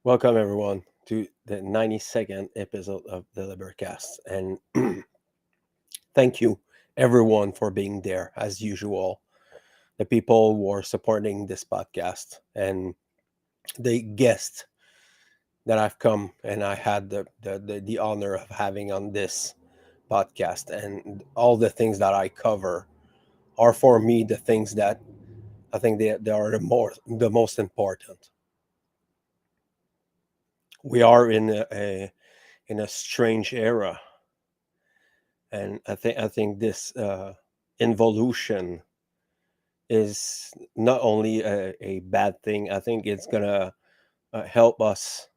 Welcome everyone to the 92nd episode of the LIBERcast, and thank you everyone for being there as usual. The people who are supporting this podcast and the guests that I've come and I had the honor of having on this podcast, and all the things that I cover are for me the things that I think they are the most important. We are in a strange era, and I think this involution is not only a bad thing. I think it's gonna help us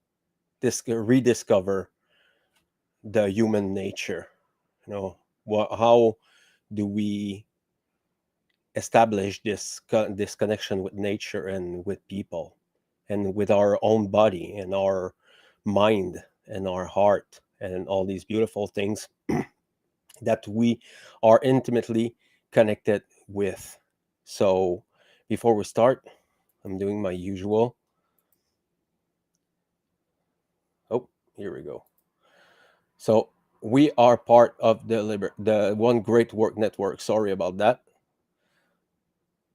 rediscover the human nature. How do we establish this connection with nature and with people and with our own body and our mind and our heart and all these beautiful things that we are intimately connected with. So before we start, I'm doing my usual. Oh, here we go. So we are part of the One Great Work Network. Sorry about that.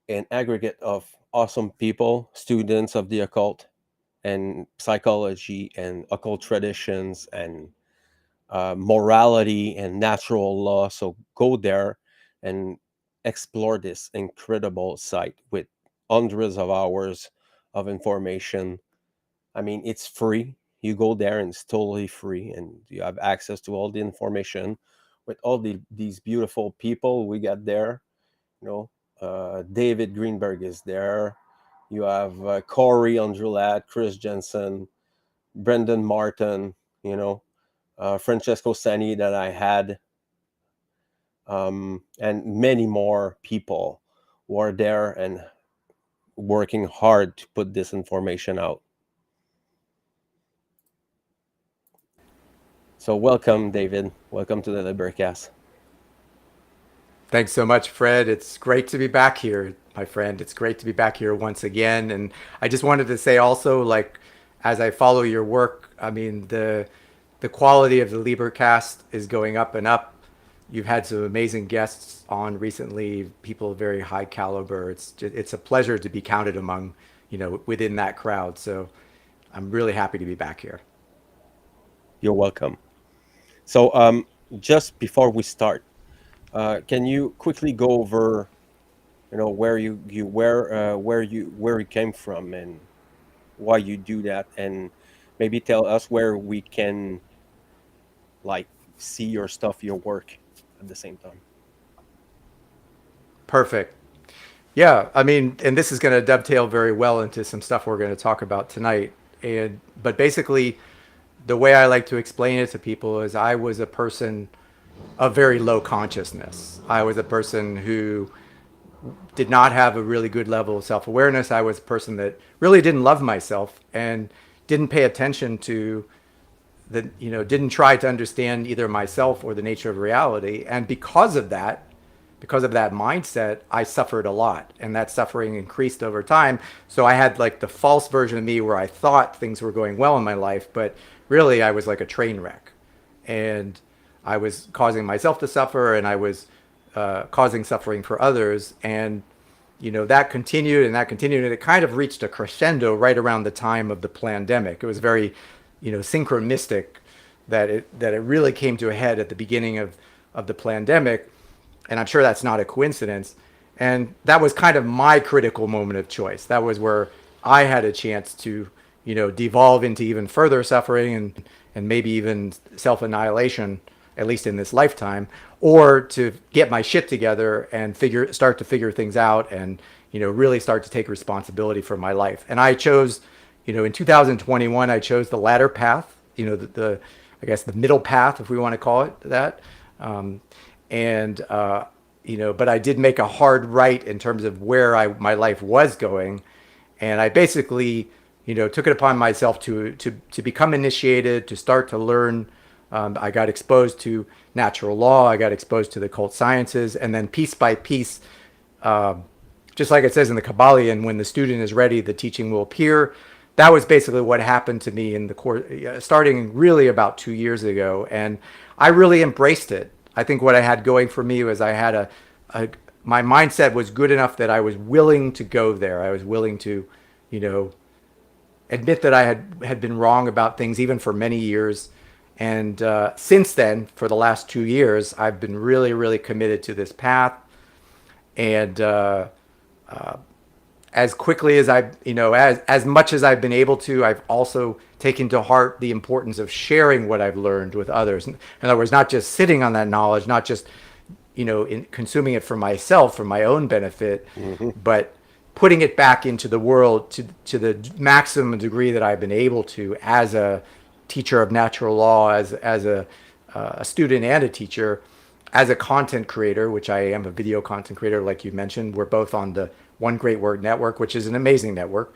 An aggregate of awesome people, students of the occult and psychology and occult traditions and morality and natural law. So go there and explore this incredible site with hundreds of hours of information. I mean, it's free. You go there and it's totally free, and you have access to all the information with all these beautiful people we got there. David Greenberg is there. You have Corey Andrulat, Chris Jensen, Brendan Martin, Francesco Sani that I had, and many more people who are there and working hard to put this information out. So welcome, David. Welcome to the LIBERcast. Thanks so much, Fred. It's great to be back here, my friend. It's great to be back here once again. And I just wanted to say also, like, as I follow your work, I mean, the quality of the LIBERcast is going up and up. You've had some amazing guests on recently, people of very high caliber. It's a pleasure to be counted among, within that crowd. So I'm really happy to be back here. You're welcome. So just before we start, can you quickly go over, where you came from and why you do that, and maybe tell us where we can like see your stuff, your work at the same time. Perfect. Yeah, I mean, and this is going to dovetail very well into some stuff we're going to talk about tonight. But basically, the way I like to explain it to people is I was a person of very low consciousness. I was a person who did not have a really good level of self-awareness. I was a person that really didn't love myself and didn't pay attention to didn't try to understand either myself or the nature of reality. And because of that mindset, I suffered a lot, and that suffering increased over time. So I had like the false version of me where I thought things were going well in my life, but really I was like a train wreck, and I was causing myself to suffer, and I was causing suffering for others. And that continued and that continued, and it kind of reached a crescendo right around the time of the pandemic. It was very synchronistic that it really came to a head at the beginning of the pandemic. And I'm sure that's not a coincidence. And that was kind of my critical moment of choice. That was where I had a chance to, devolve into even further suffering and maybe even self-annihilation, at least in this lifetime, or to get my shit together and start to figure things out and, really start to take responsibility for my life. And I chose, in 2021, I chose the latter path, I guess the middle path, if we want to call it that. But I did make a hard right in terms of where my life was going. And I basically, took it upon myself to become initiated, to start to learn. I got exposed to natural law. I got exposed to the occult sciences. And then piece by piece, just like it says in the Kabbalion, when the student is ready, the teaching will appear. that was basically what happened to me in the course, starting really about 2 years ago. And I really embraced it. I think what I had going for me was I had my mindset was good enough that I was willing to go there. I was willing to, you know, admit that I had been wrong about things even for many years. And since then, for the last 2 years, I've been really, really committed to this path. And as quickly as as much as I've been able to, I've also taken to heart the importance of sharing what I've learned with others. In other words, not just sitting on that knowledge, not just, consuming it for myself, for my own benefit, but putting it back into the world to the maximum degree that I've been able to as a teacher of natural law, as a student and a teacher, as a content creator, which I am a video content creator, like you mentioned. We're both on the One Great Word Network, which is an amazing network.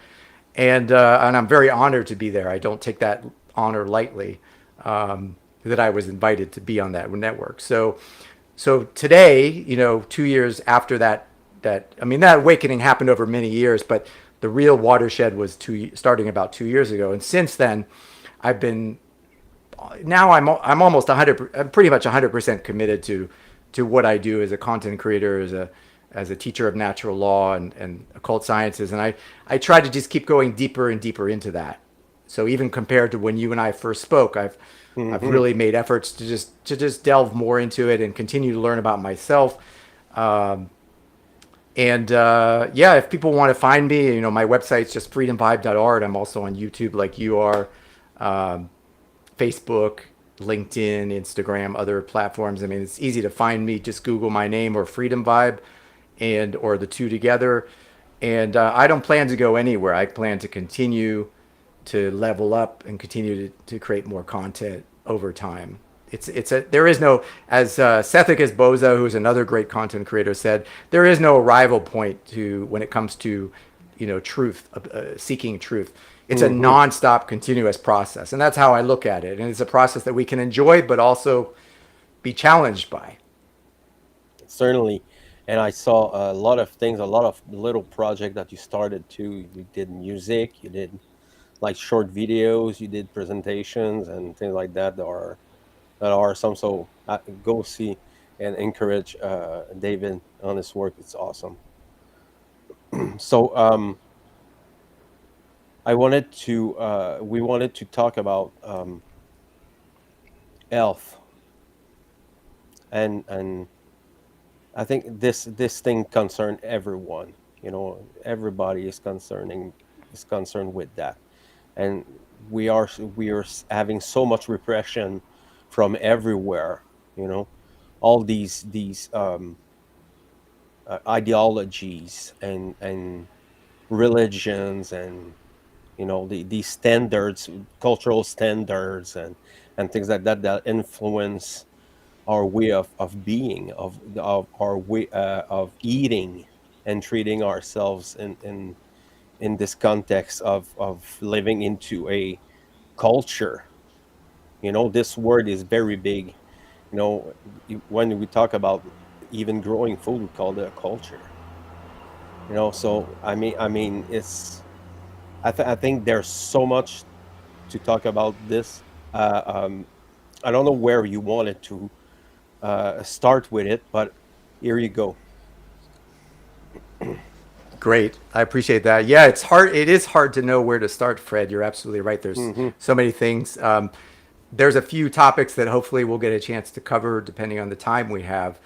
And I'm very honored to be there. I don't take that honor lightly, that I was invited to be on that network. So today, 2 years after that awakening happened over many years, but the real watershed was starting about 2 years ago. And since then, I'm almost 100, I'm pretty much 100% committed to what I do as a content creator, as a teacher of natural law and occult sciences. And I try to just keep going deeper and deeper into that. So even compared to when you and I first spoke, I've really made efforts to just delve more into it and continue to learn about myself. If people want to find me, my website's just freedomvibe.org. I'm also on YouTube like you are, Facebook, LinkedIn, Instagram, other platforms. I mean, it's easy to find me. Just Google my name or Freedom Vibe or the two together. And I don't plan to go anywhere. I plan to continue to level up and continue to create more content over time. There is no, as Sethicus Boza, who's another great content creator, said, there is no arrival point when it comes to, truth, seeking truth. It's a nonstop, continuous process, and that's how I look at it. And it's a process that we can enjoy, but also be challenged by. Certainly, and I saw a lot of things, a lot of little projects that you started too. You did music, you did like short videos, you did presentations and things like that. That are some. So go see and encourage David on his work. It's awesome. So we wanted to talk about health, and I think this thing concerned everyone. Everybody is concerned with that, and we are having so much repression from everywhere. All these ideologies and religions and these standards, cultural standards and things like that influence our way of being, of our way of eating and treating ourselves in this context of living into a culture. This word is very big. When we talk about even growing food, we call it a culture. So I mean it's I think there's so much to talk about this. I don't know where you wanted to start with it, but here you go. Great. I appreciate that. Yeah, it's hard. It is hard to know where to start, Fred. You're absolutely right. There's so many things. There's a few topics that hopefully we'll get a chance to cover depending on the time we have.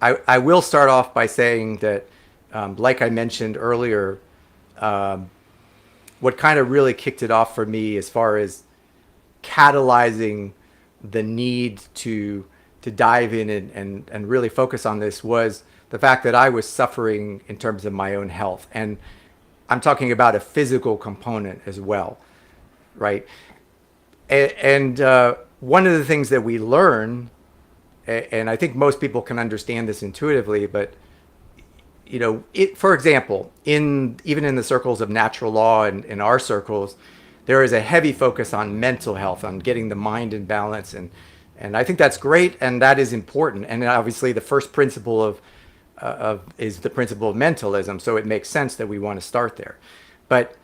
I will start off by saying that, like I mentioned earlier, what kind of really kicked it off for me as far as catalyzing the need to dive in and really focus on this was the fact that I was suffering in terms of my own health. And I'm talking about a physical component as well, right? And one of the things that we learn, and I think most people can understand this intuitively, but for example, even in the circles of natural law and in our circles, there is a heavy focus on mental health, on getting the mind in balance, and I think that's great, and that is important. And obviously, the first principle is the principle of mentalism, so it makes sense that we want to start there. But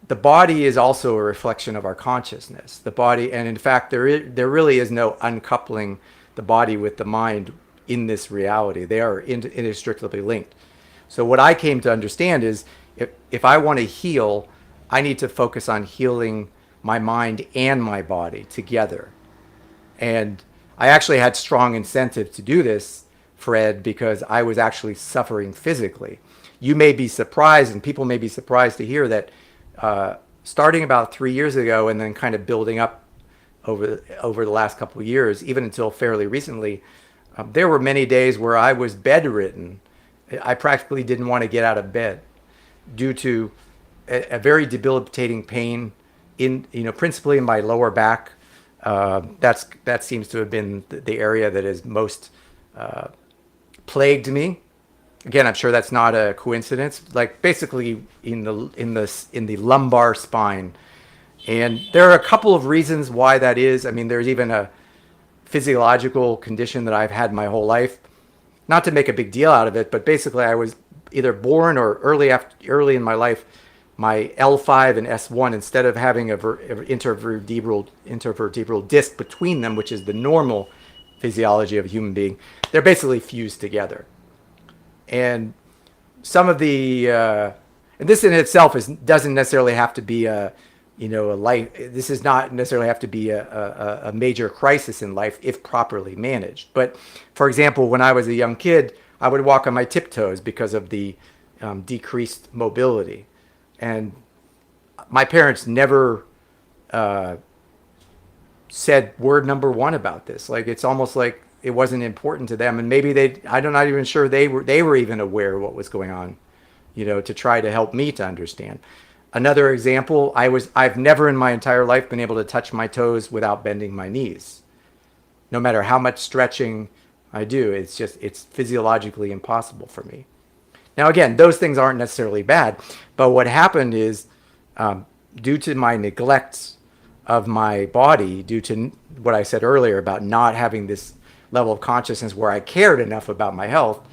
the body is also a reflection of our consciousness. The body, and in fact, there really is no uncoupling the body with the mind in this reality. They are inextricably linked. So what I came to understand is if I want to heal, I need to focus on healing my mind and my body together. And I actually had strong incentive to do this, Fred, because I was actually suffering physically. You may be surprised, and people may be surprised to hear that starting about 3 years ago and then kind of building up over the last couple of years, even until fairly recently, there were many days where I was bedridden. I practically didn't want to get out of bed due to a very debilitating pain principally in my lower back. That seems to have been the area that has most plagued me. Again, I'm sure that's not a coincidence. Like basically in the lumbar spine, and there are a couple of reasons why that is. I mean, there's even a physiological condition that I've had my whole life. Not to make a big deal out of it, but basically I was either born or early in my life, my L5 and S1, instead of having a intervertebral disc between them, which is the normal physiology of a human being, they're basically fused together. And some of the, and this in itself doesn't necessarily have to be this does not necessarily have to be a major crisis in life if properly managed. But for example, when I was a young kid, I would walk on my tiptoes because of the decreased mobility. And my parents never said word number one about this. Like, it's almost like it wasn't important to them. And maybe I'm not even sure they were even aware of what was going on, to try to help me to understand. Another example, I've never in my entire life been able to touch my toes without bending my knees. No matter how much stretching I do, it's physiologically impossible for me. Now, again, those things aren't necessarily bad, but what happened is due to my neglect of my body, due to what I said earlier about not having this level of consciousness where I cared enough about my health,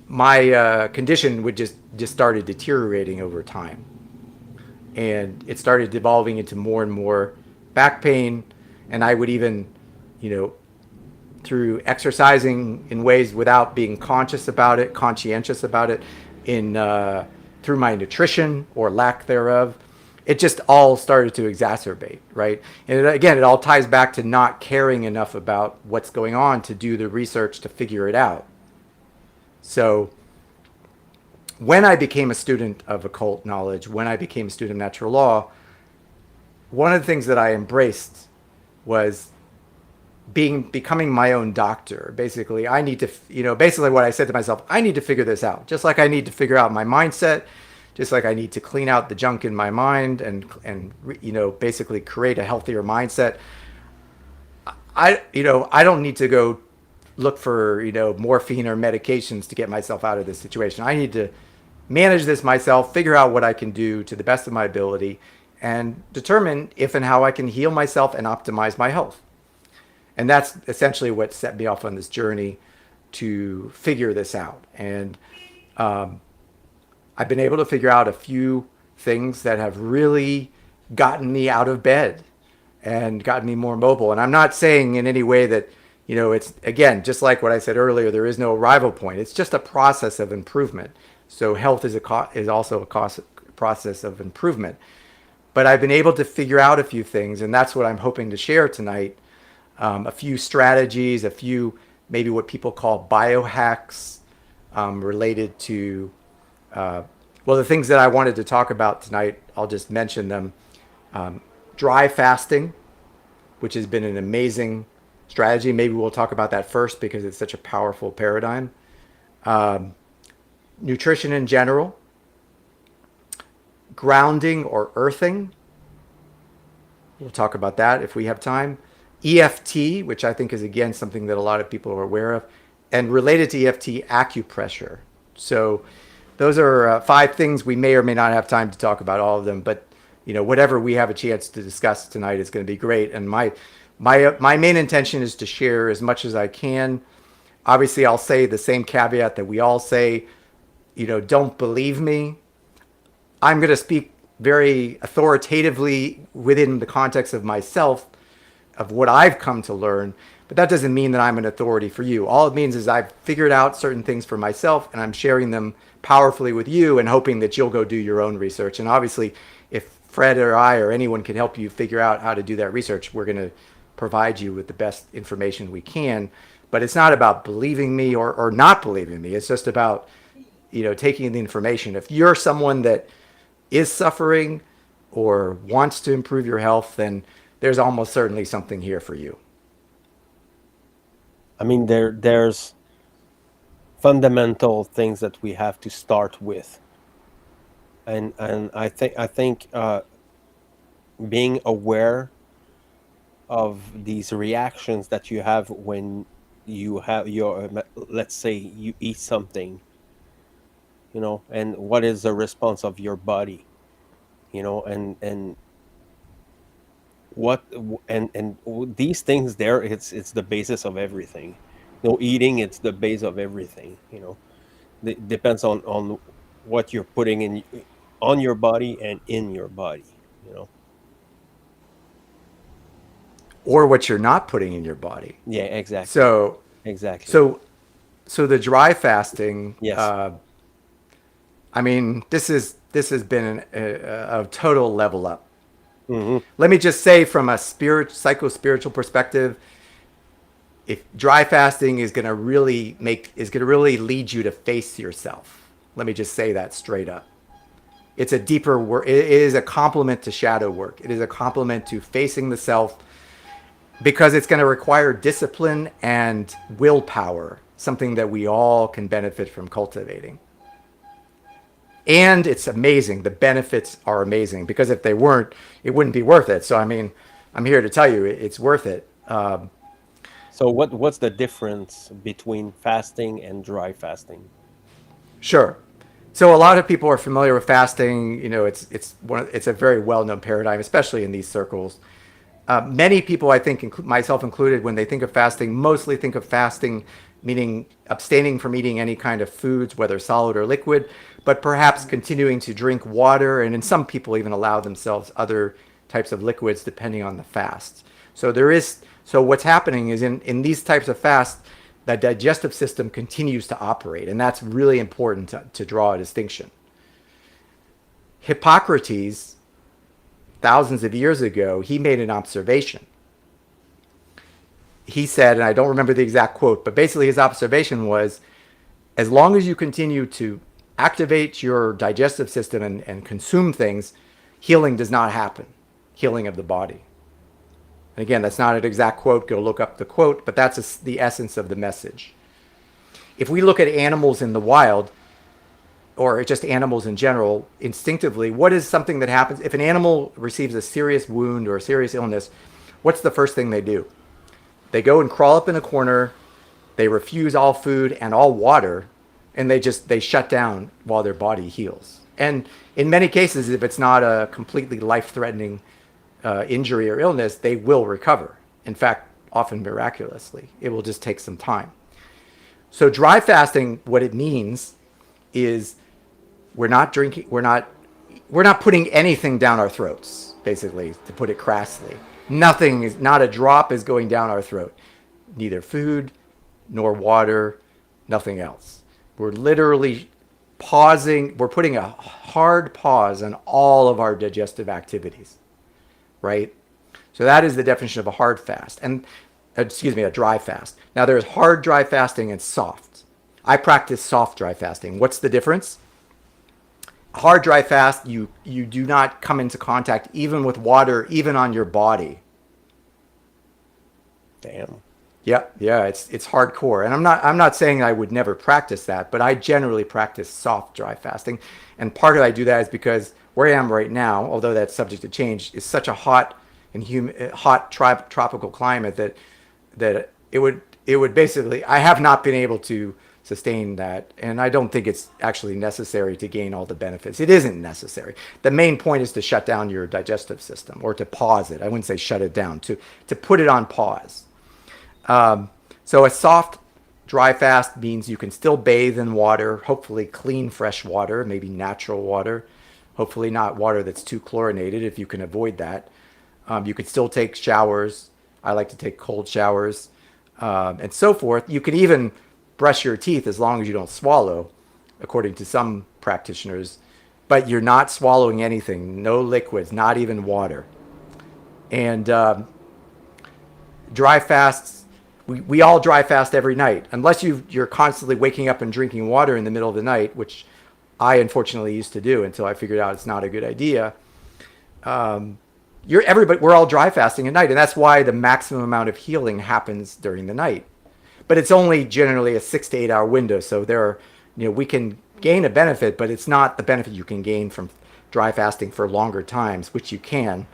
my condition would just started deteriorating over time. And it started devolving into more and more back pain. And I would even, through exercising in ways without being conscientious about it, through my nutrition or lack thereof, it just all started to exacerbate, right? And it all ties back to not caring enough about what's going on to do the research to figure it out. So when I became a student of occult knowledge, when I became a student of natural law, one of the things that I embraced was becoming my own doctor. Basically, I need to, basically what I said to myself, I need to figure this out. Just like I need to figure out my mindset, just like I need to clean out the junk in my mind and basically create a healthier mindset. I don't need to go look for, morphine or medications to get myself out of this situation. I need to manage this myself, figure out what I can do to the best of my ability, and determine if and how I can heal myself and optimize my health. And that's essentially what set me off on this journey to figure this out. And I've been able to figure out a few things that have really gotten me out of bed and gotten me more mobile. And I'm not saying in any way that, it's, again, just like what I said earlier, there is no arrival point. It's just a process of improvement. So health is also a process of improvement. But I've been able to figure out a few things, and that's what I'm hoping to share tonight. A few strategies, a few maybe what people call biohacks related to, the things that I wanted to talk about tonight. I'll just mention them. Dry fasting, which has been an amazing strategy. Maybe we'll talk about that first because it's such a powerful paradigm. Nutrition in general. Grounding or earthing. We'll talk about that if we have time. EFT, which I think is, again, something that a lot of people are aware of. And related to EFT, acupressure. So those are 5 things. We may or may not have time to talk about all of them, but whatever we have a chance to discuss tonight is going to be great. And my main intention is to share as much as I can. Obviously, I'll say the same caveat that we all say, don't believe me. I'm going to speak very authoritatively within the context of myself, of what I've come to learn. But that doesn't mean that I'm an authority for you. All it means is I've figured out certain things for myself and I'm sharing them powerfully with you and hoping that you'll go do your own research. And obviously, if Fred or I or anyone can help you figure out how to do that research, we're going to provide you with the best information we can. But it's not about believing me or not believing me. It's just about, taking the information. If you're someone that is suffering or wants to improve your health, then there's almost certainly something here for you. I mean, there's fundamental things that we have to start with, and I think being aware of these reactions that you have when you have your, let's say you eat something, and what is the response of your body, and what and these things there, it's the basis of everything. Eating, it's the base of everything. It depends on what you're putting in on your body and in your body. Or what you're not putting in your body. Yeah, exactly. So Exactly. so the dry fasting, Yes. I mean, this has been a total level up. Hmm. Let me just say, from a psycho-spiritual perspective, if dry fasting is going to really lead you to face yourself. Let me just say that straight up. It's a deeper work. It is a complement to shadow work. It is a complement to facing the self, because it's going to require discipline and willpower, something that we all can benefit from cultivating. And it's amazing. The benefits are amazing, because if they weren't, it wouldn't be worth it. So, I mean, I'm here to tell you it's worth it. So what's the difference between fasting and dry fasting? Sure. So a lot of people are familiar with fasting. It's a very well-known paradigm, especially in these circles. Many people, I think, myself included, when they think of fasting, mostly think of fasting meaning abstaining from eating any kind of foods, whether solid or liquid, but perhaps continuing to drink water, and in some people even allow themselves other types of liquids depending on the fast. So what's happening is in these types of fasts, the digestive system continues to operate, and that's really important to draw a distinction. Hippocrates, thousands of years ago, he made an observation. He said, and I don't remember the exact quote, but basically his observation was, as long as you continue to activate your digestive system and consume things, healing does not happen, healing of the body. And again, that's not an exact quote. Go look up the quote, but that's the essence of the message. If we look at animals in the wild, or just animals in general, instinctively, what is something that happens? If an animal receives a serious wound or a serious illness, what's the first thing they do? They go and crawl up in a corner, they refuse all food and all water, and they shut down while their body heals. And in many cases, if it's not a completely life-threatening injury or illness, they will recover. In fact, often miraculously. It will just take some time. So dry fasting, what it means is we're not putting anything down our throats, basically, to put it crassly. Not a drop is going down our throat. Neither food nor water, nothing else. We're literally pausing. We're putting a hard pause on all of our digestive activities, right? So that is the definition of a hard fast. A dry fast. Now there's hard dry fasting and soft. I practice soft dry fasting. What's the difference? Hard dry fast, you do not come into contact even with water, even on your body. Damn. Yeah, it's hardcore. And I'm not saying I would never practice that, but I generally practice soft dry fasting. And part of I do that is because where I am right now, although that's subject to change, is such a hot tropical climate that it would basically, I have not been able to sustain that, and I don't think it's actually necessary to gain all the benefits. It isn't necessary. The main point is to shut down your digestive system, or to pause it. I wouldn't say shut it down, to put it on pause. So a soft dry fast means you can still bathe in water, hopefully clean fresh water, maybe natural water, Hopefully not water that's too chlorinated if you can avoid that. You could still take showers. I like to take cold showers, and so forth. You could even brush your teeth as long as you don't swallow, according to some practitioners. But you're not swallowing anything, no liquids, not even water. And dry fasts, we all dry fast every night, unless you're constantly waking up and drinking water in the middle of the night, which I unfortunately used to do until I figured out it's not a good idea. We're all dry fasting at night, and that's why the maximum amount of healing happens during the night. But it's only generally a 6 to 8 hour window, so we can gain a benefit, but it's not the benefit you can gain from dry fasting for longer times, which you can.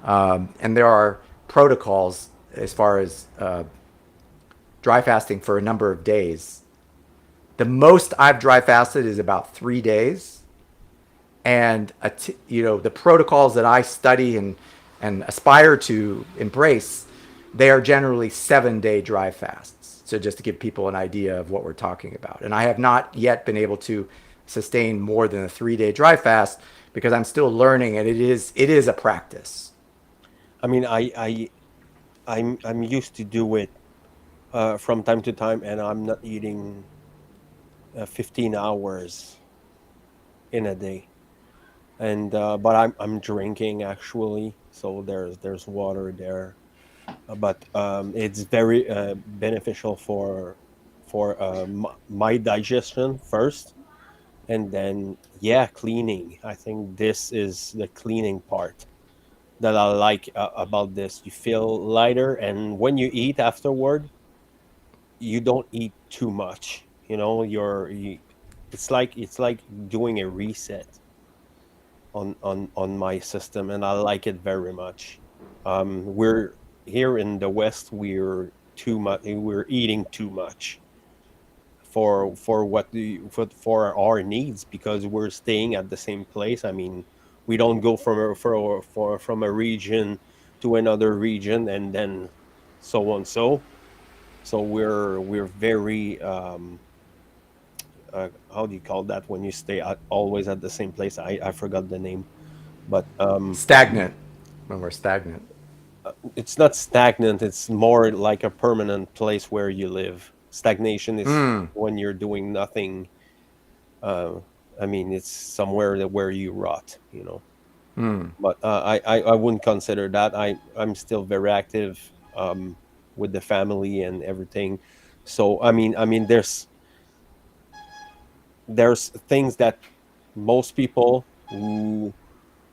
And there are protocols as far as dry fasting for a number of days. The most I've dry fasted is about 3 days. And the protocols that I study and aspire to embrace, they are generally 7-day dry fasts. So just to give people an idea of what we're talking about. And I have not yet been able to sustain more than a 3-day dry fast because I'm still learning, and it is a practice. I mean, I'm used to do it from time to time, and I'm not eating 15 hours in a day. And but I'm drinking actually, so there's water there. But it's very beneficial for my digestion first, and then cleaning. I think this is the cleaning part that I like about this. You feel lighter, and when you eat afterward, you don't eat too much. It's like doing a reset on my system, and I like it very much. We're here in the West. We're too much. We're eating too much for our needs because we're staying at the same place. I mean, we don't go from a region to another region and then so on. So we're very how do you call that when you stay always at the same place? I forgot the name, but Stagnant, when we're stagnant. it's not stagnant. It's more like a permanent place where you live. Stagnation is when you're doing nothing. Uh, I mean, it's somewhere where you rot. But I wouldn't consider that. I'm still very active with the family and everything. So I mean, there's things that most people who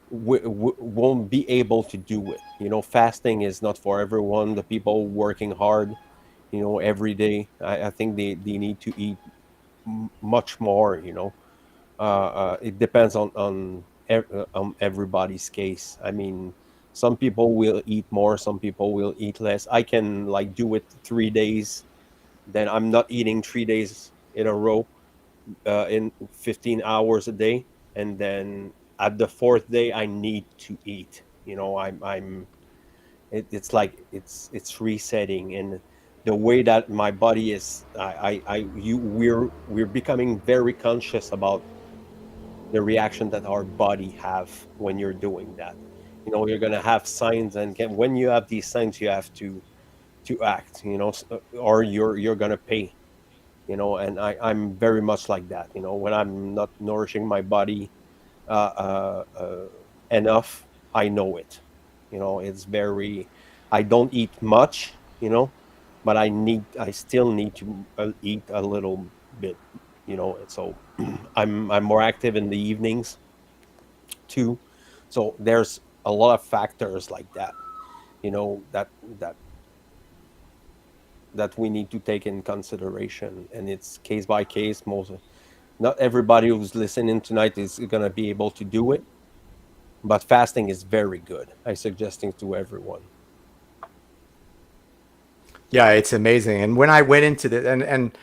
won't be able to do it. Fasting is not for everyone. The people working hard, every day. I think they need to eat much more. It depends on everybody's case. I mean, some people will eat more, some people will eat less. I can like do it 3 days, then I'm not eating 3 days in a row in 15 hours a day, and then at the fourth day I need to eat. It's like it's resetting, and the way that my body is, we're becoming very conscious about the reaction that our body have when you're doing that. You're gonna have signs, and when you have these signs, you have to act. Or you're gonna pay. And I'm very much like that. When I'm not nourishing my body enough, I know it. It's very. I don't eat much. But I still need to eat a little bit. And so I'm more active in the evenings too. So there's a lot of factors like that. That we need to take in consideration, and it's case by case. Not everybody who's listening tonight is going to be able to do it, but fasting is very good. I suggesting to everyone. Yeah, it's amazing. And when I went into the and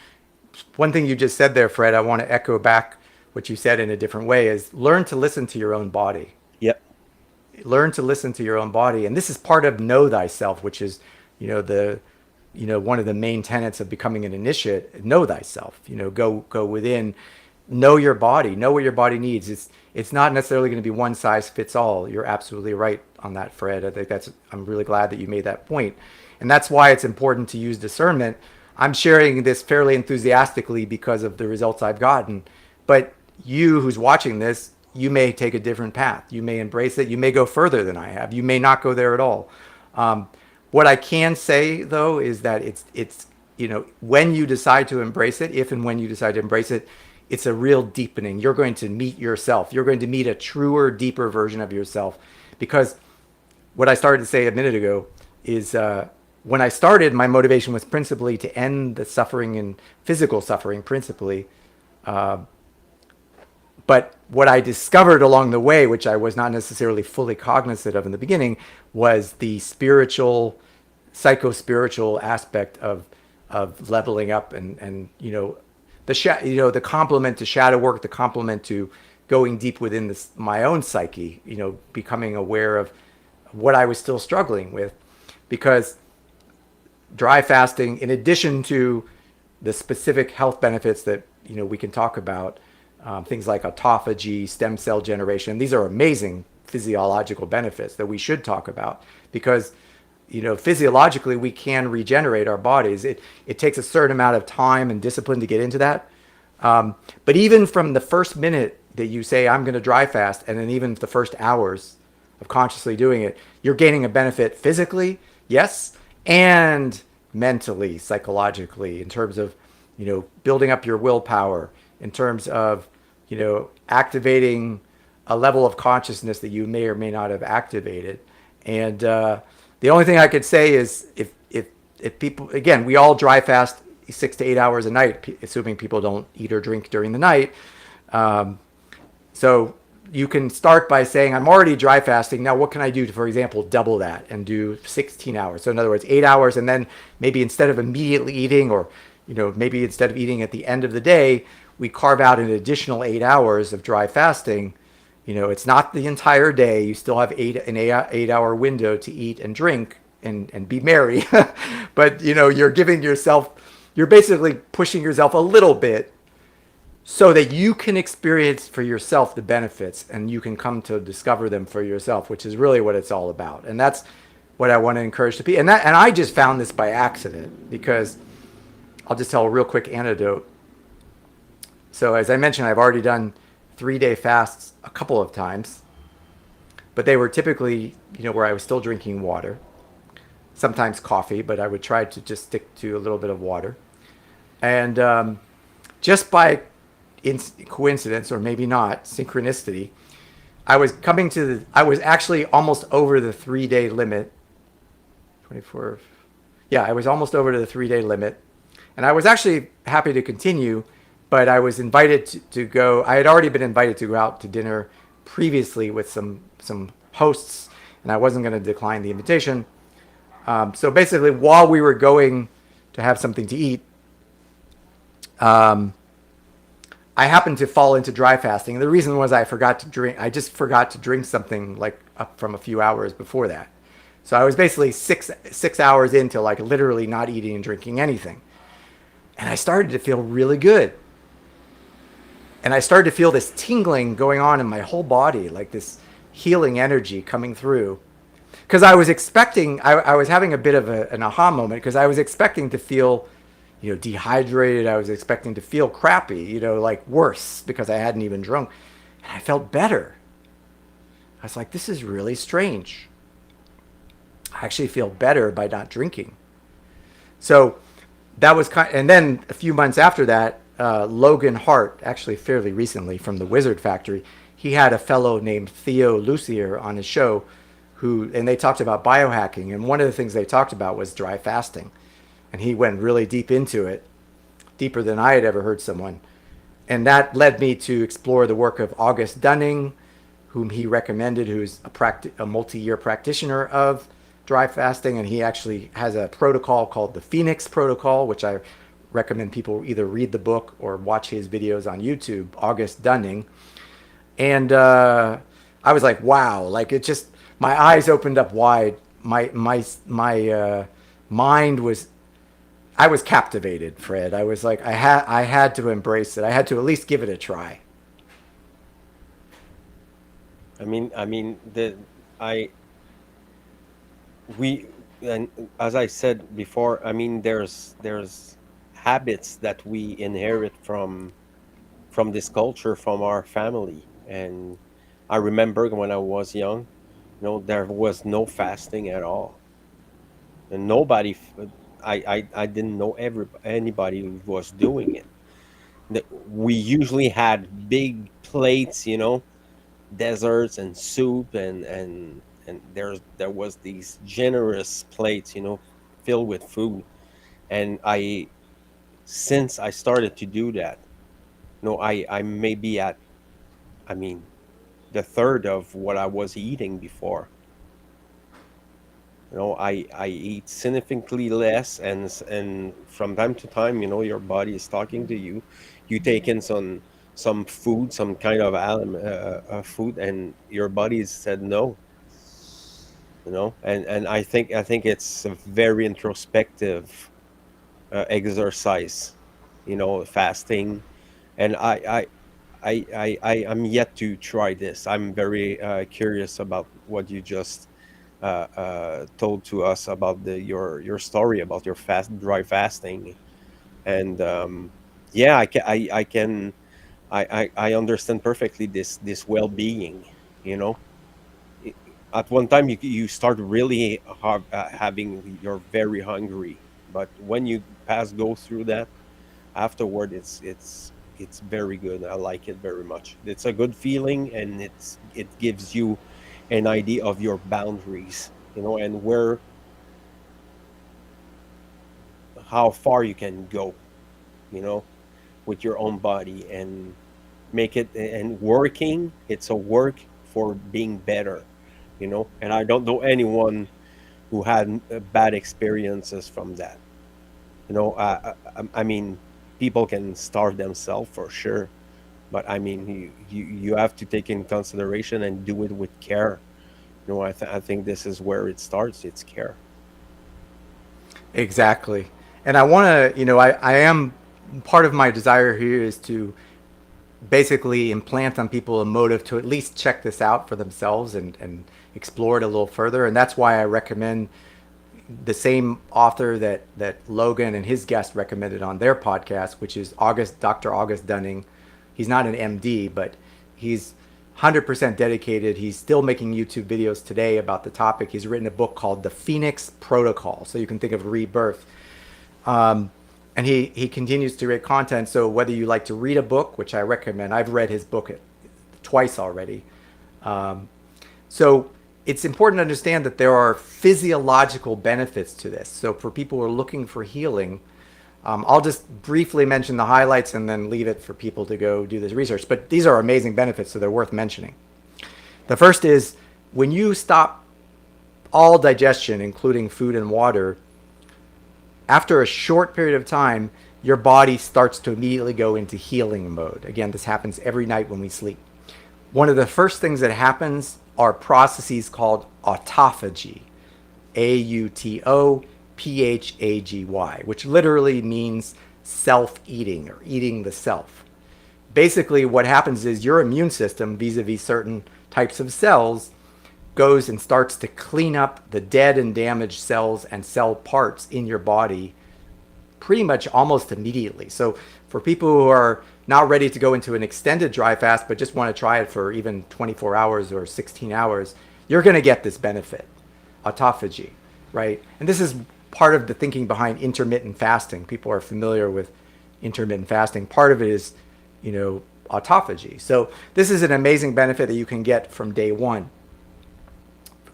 one thing you just said there, Fred, I want to echo back what you said in a different way is learn to listen to your own body. Yep. Learn to listen to your own body. And this is part of know thyself, which is, one of the main tenets of becoming an initiate. Know thyself, go within know your body, know what your body needs. It's not necessarily going to be one size fits all. You're absolutely right on that, Fred. I think I'm really glad that you made that point. And that's why it's important to use discernment. I'm sharing this fairly enthusiastically because of the results I've gotten. But you who's watching this, you may take a different path. You may embrace it. You may go further than I have. You may not go there at all. What I can say though is that it's when you decide to embrace it, if and when you decide to embrace it, it's a real deepening. You're going to meet yourself. You're going to meet a truer, deeper version of yourself. Because what I started to say a minute ago is when I started, my motivation was principally to end the suffering and physical suffering, principally. But what I discovered along the way, which I was not necessarily fully cognizant of in the beginning, was the spiritual, psycho-spiritual aspect of leveling up and the complement to shadow work, the complement to going deep within my own psyche, becoming aware of what I was still struggling with. Because dry fasting, in addition to the specific health benefits that we can talk about, things like autophagy, stem cell generation, these are amazing physiological benefits that we should talk about, because physiologically we can regenerate our bodies. It takes a certain amount of time and discipline to get into that. But even from the first minute that you say, I'm going to dry fast, and then even the first hours of consciously doing it, you're gaining a benefit physically, yes, and mentally, psychologically, in terms of, building up your willpower, in terms of, activating a level of consciousness that you may or may not have activated. And the only thing I could say is if people, again, we all dry fast 6 to 8 hours a night, assuming people don't eat or drink during the night. So you can start by saying, I'm already dry fasting. Now, what can I do to, for example, double that and do 16 hours? So in other words, 8 hours, and then maybe instead of immediately eating, or, maybe instead of eating at the end of the day, we carve out an additional 8 hours of dry fasting. It's not the entire day. You still have an 8-hour window to eat and drink and be merry. But, you're basically pushing yourself a little bit so that you can experience for yourself the benefits, and you can come to discover them for yourself, which is really what it's all about. And that's what I want to encourage to people. And I just found this by accident, because I'll just tell a real quick anecdote. So as I mentioned, I've already done 3-day fasts a couple of times, but they were typically, where I was still drinking water, sometimes coffee, but I would try to just stick to a little bit of water. And just by coincidence, or maybe not, synchronicity, I was actually almost over the 3-day limit. 24. Yeah, I was almost over to the 3-day limit. And I was actually happy to continue, but I was invited to go. I had already been invited to go out to dinner previously with some hosts, and I wasn't going to decline the invitation. So basically, while we were going to have something to eat, I happened to fall into dry fasting. And the reason was I just forgot to drink something like up from a few hours before that. So I was basically six hours into like literally not eating and drinking anything. And I started to feel really good. And I started to feel this tingling going on in my whole body, like this healing energy coming through. Because I was expecting, I was having a bit of an aha moment, because I was expecting to feel, dehydrated. I was expecting to feel crappy, like worse, because I hadn't even drunk. And I felt better. I was like, this is really strange. I actually feel better by not drinking. So that was and then a few months after that, Logan Hart, actually fairly recently from the Wizard Factory, he had a fellow named Theo Lucier on his show, and they talked about biohacking. And one of the things they talked about was dry fasting. And he went really deep into it, deeper than I had ever heard someone. And that led me to explore the work of August Dunning, whom he recommended, who's a multi-year practitioner of dry fasting. And he actually has a protocol called the Phoenix Protocol, which I recommend people either read the book or watch his videos on YouTube, August Dunning. And I was like, wow, like it just, my eyes opened up wide. My mind was I was captivated, Fred. I was like, I had to embrace it. I had to at least give it a try. I mean, the I we and as I said before, I mean, there's habits that we inherit from this culture, from our family. And I remember when I was young, there was no fasting at all, and I didn't know anybody who was doing it. We usually had big plates, desserts and soup, and there was these generous plates, filled with food. And I since I started to do that, I may be at, I mean, the third of what I was eating before. I eat significantly less, and from time to time, your body is talking to you. You take in some food, some kind of food, and your body said no. And I think it's a very introspective exercise, fasting. And I am yet to try this. I'm very curious about what you just told to us about your story about your dry fasting. And yeah, I understand perfectly this well-being. You know, I- at one time you start really having, you're very hungry, but when you go through that, afterward it's very good. I like it very much. It's a good feeling, and it gives you an idea of your boundaries, and how far you can go, you know with your own body, and make it, and working, it's a work for being better. And I don't know anyone who had bad experiences from that. I mean, people can starve themselves for sure, but I mean, you have to take in consideration and do it with care. I think this is where it starts. It's care. Exactly. And I want to, I am part of my desire here is to basically implant on people a motive to at least check this out for themselves and explore it a little further. And that's why I recommend the same author that Logan and his guest recommended on their podcast, which is Dr. August Dunning. He's not an MD, but he's 100% dedicated. He's still making YouTube videos today about the topic. He's written a book called The Phoenix Protocol. So you can think of rebirth. And he continues to create content. So whether you like to read a book, which I recommend, I've read his book twice already. So it's important to understand that there are physiological benefits to this. So for people who are looking for healing, I'll just briefly mention the highlights and then leave it for people to go do this research. But these are amazing benefits, so they're worth mentioning. The first is when you stop all digestion, including food and water, after a short period of time, your body starts to immediately go into healing mode. Again, this happens every night when we sleep. One of the first things that happens are processes called autophagy, AUTOPHAGY, which literally means self-eating or eating the self. Basically, what happens is your immune system, vis-a-vis certain types of cells, goes and starts to clean up the dead and damaged cells and cell parts in your body pretty much almost immediately. So for people who are not ready to go into an extended dry fast, but just want to try it for even 24 hours or 16 hours, you're going to get this benefit, autophagy, right? And this is part of the thinking behind intermittent fasting. People are familiar with intermittent fasting. Part of it is, autophagy. So this is an amazing benefit that you can get from day one,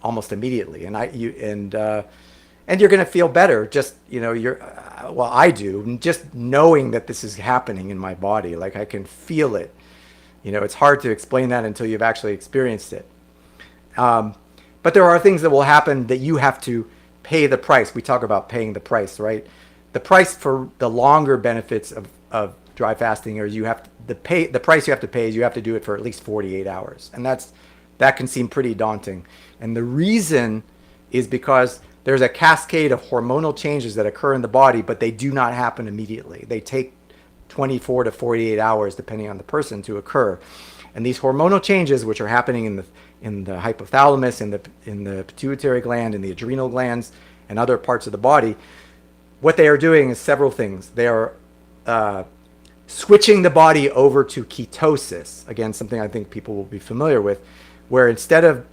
almost immediately. And you're going to feel better. Just, I do, just knowing that this is happening in my body. Like I can feel it. It's hard to explain that until you've actually experienced it. But there are things that will happen that you have to pay the price. We talk about paying the price, right? The price for the longer benefits of dry fasting, or the price you have to pay is you have to do it for at least 48 hours. And that can seem pretty daunting. And the reason is because there's a cascade of hormonal changes that occur in the body, but they do not happen immediately. They take 24 to 48 hours, depending on the person, to occur. And these hormonal changes, which are happening in the hypothalamus, in the pituitary gland, in the adrenal glands, and other parts of the body, what they are doing is several things. They are switching the body over to ketosis. Again, something I think people will be familiar with, where instead of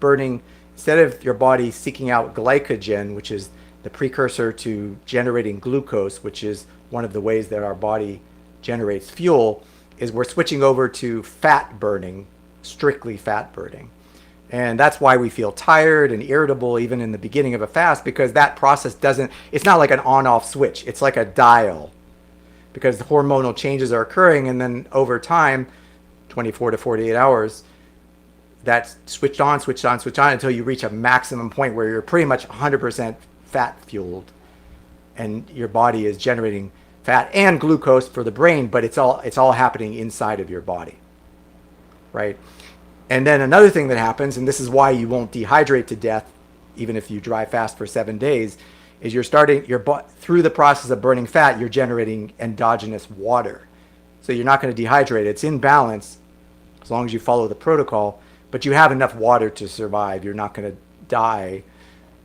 your body seeking out glycogen, which is the precursor to generating glucose, which is one of the ways that our body generates fuel, is we're switching over to fat burning, strictly fat burning. And that's why we feel tired and irritable even in the beginning of a fast, because that process it's not like an on-off switch. It's like a dial, because the hormonal changes are occurring, and then over time, 24 to 48 hours, that's switched on until you reach a maximum point where you're pretty much 100% fat fueled, and your body is generating fat and glucose for the brain, but it's all happening inside of your body, right? And then another thing that happens, and this is why you won't dehydrate to death even if you dry fast for 7 days, is through the process of burning fat, you're generating endogenous water. So you're not going to dehydrate. It's in balance as long as you follow the protocol, but you have enough water to survive. You're not going to die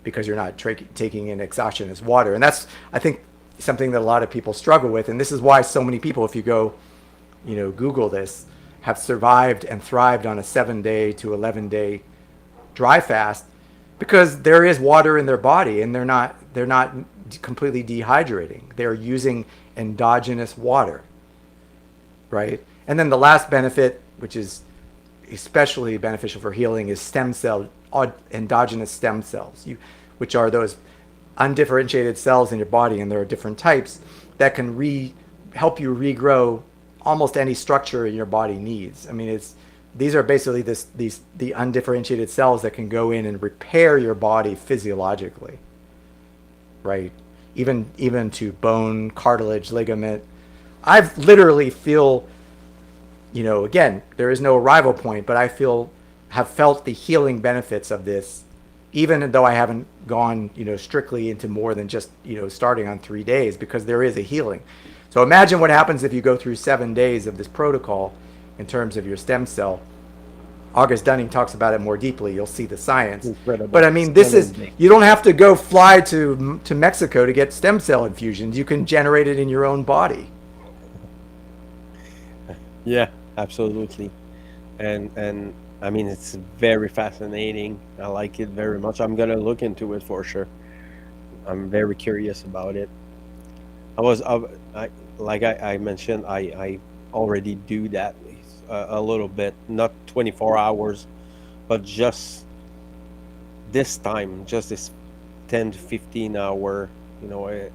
because you're not taking in exogenous water. And that's, I think, something that a lot of people struggle with. And this is why so many people, if you go, Google this, have survived and thrived on a 7-day to 11-day dry fast, because there is water in their body, and they're not completely dehydrating. They're using endogenous water, right? And then the last benefit, which is especially beneficial for healing, is endogenous stem cells, which are those undifferentiated cells in your body, and there are different types that can help you regrow almost any structure your body needs. I mean, these are basically the undifferentiated cells that can go in and repair your body physiologically, right? Even to bone, cartilage, ligament. I've literally feel, again, there is no arrival point, but I have felt the healing benefits of this, even though I haven't gone, strictly into more than just, starting on 3 days, because there is a healing. So imagine what happens if you go through 7 days of this protocol in terms of your stem cell. August Dunning talks about it more deeply. You'll see the science. Incredible. But I mean, you don't have to go fly to Mexico to get stem cell infusions. You can generate it in your own body. Yeah, absolutely. And I mean, it's very fascinating. I like it very much. I'm going to look into it for sure. I'm very curious about it. Like I mentioned, I already do that a little bit, not 24 hours, but just this time, just this 10 to 15 hour,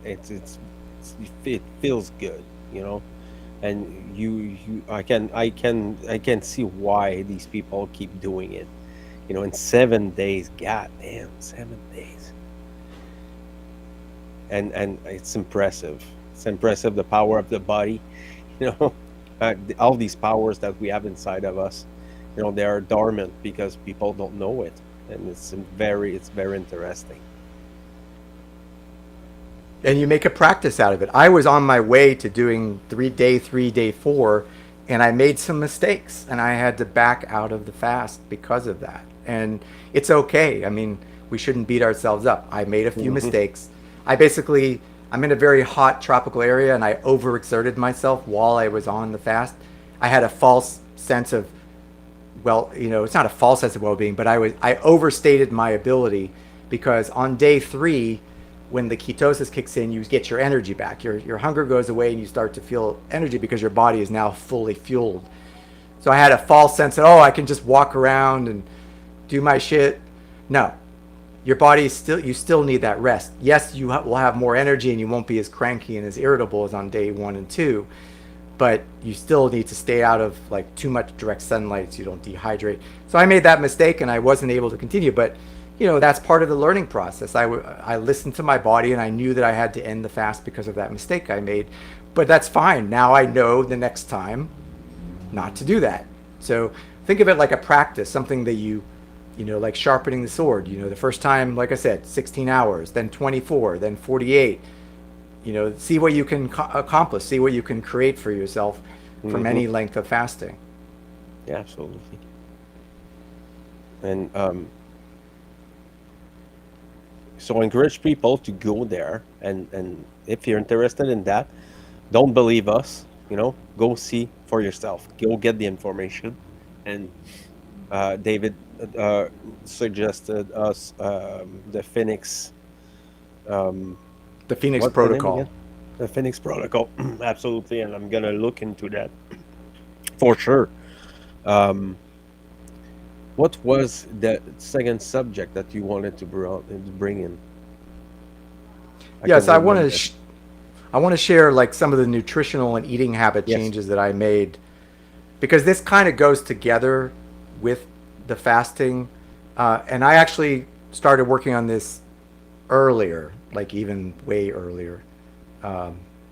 it feels good, and I can see why these people keep doing it, in 7 days. God damn, 7 days. And it's impressive. It's impressive, the power of the body, all these powers that we have inside of us, they are dormant because people don't know it, and it's very interesting. And you make a practice out of it. I was on my way to doing 3, day 4, and I made some mistakes, and I had to back out of the fast because of that. And it's okay. I mean, we shouldn't beat ourselves up. I made a few mistakes. I'm in a very hot tropical area, and I overexerted myself while I was on the fast. I had a false sense of, it's not a false sense of well-being, but I overstated my ability, because on day 3, when the ketosis kicks in, you get your energy back. Your hunger goes away, and you start to feel energy because your body is now fully fueled. So I had a false sense that, I can just walk around and do my shit. No. Your body you still need that rest. Yes, you will have more energy, and you won't be as cranky and as irritable as on day 1 and 2, but you still need to stay out of too much direct sunlight so you don't dehydrate. So I made that mistake, and I wasn't able to continue, but that's part of the learning process. I listened to my body, and I knew that I had to end the fast because of that mistake I made, but that's fine. Now I know the next time not to do that. So think of it like a practice, something that you like sharpening the sword. The first time, like I said, 16 hours, then 24, then 48. See what you can accomplish, see what you can create for yourself from Hmm. any length of fasting. Yeah, absolutely. And so I encourage people to go there, and if you're interested in that, don't believe us. Go see for yourself. Go get the information. And David suggested us the Phoenix. Um, The Phoenix what's the name Protocol. again? The Phoenix Protocol. Absolutely, and I'm gonna look into that for sure. Um, what was the second subject that you wanted to bring in? I can Yes, remember. I want to share like some of the nutritional and eating habit Yes. changes that I made, because this kind of goes together with the fasting. And I actually started working on this earlier, like even way earlier,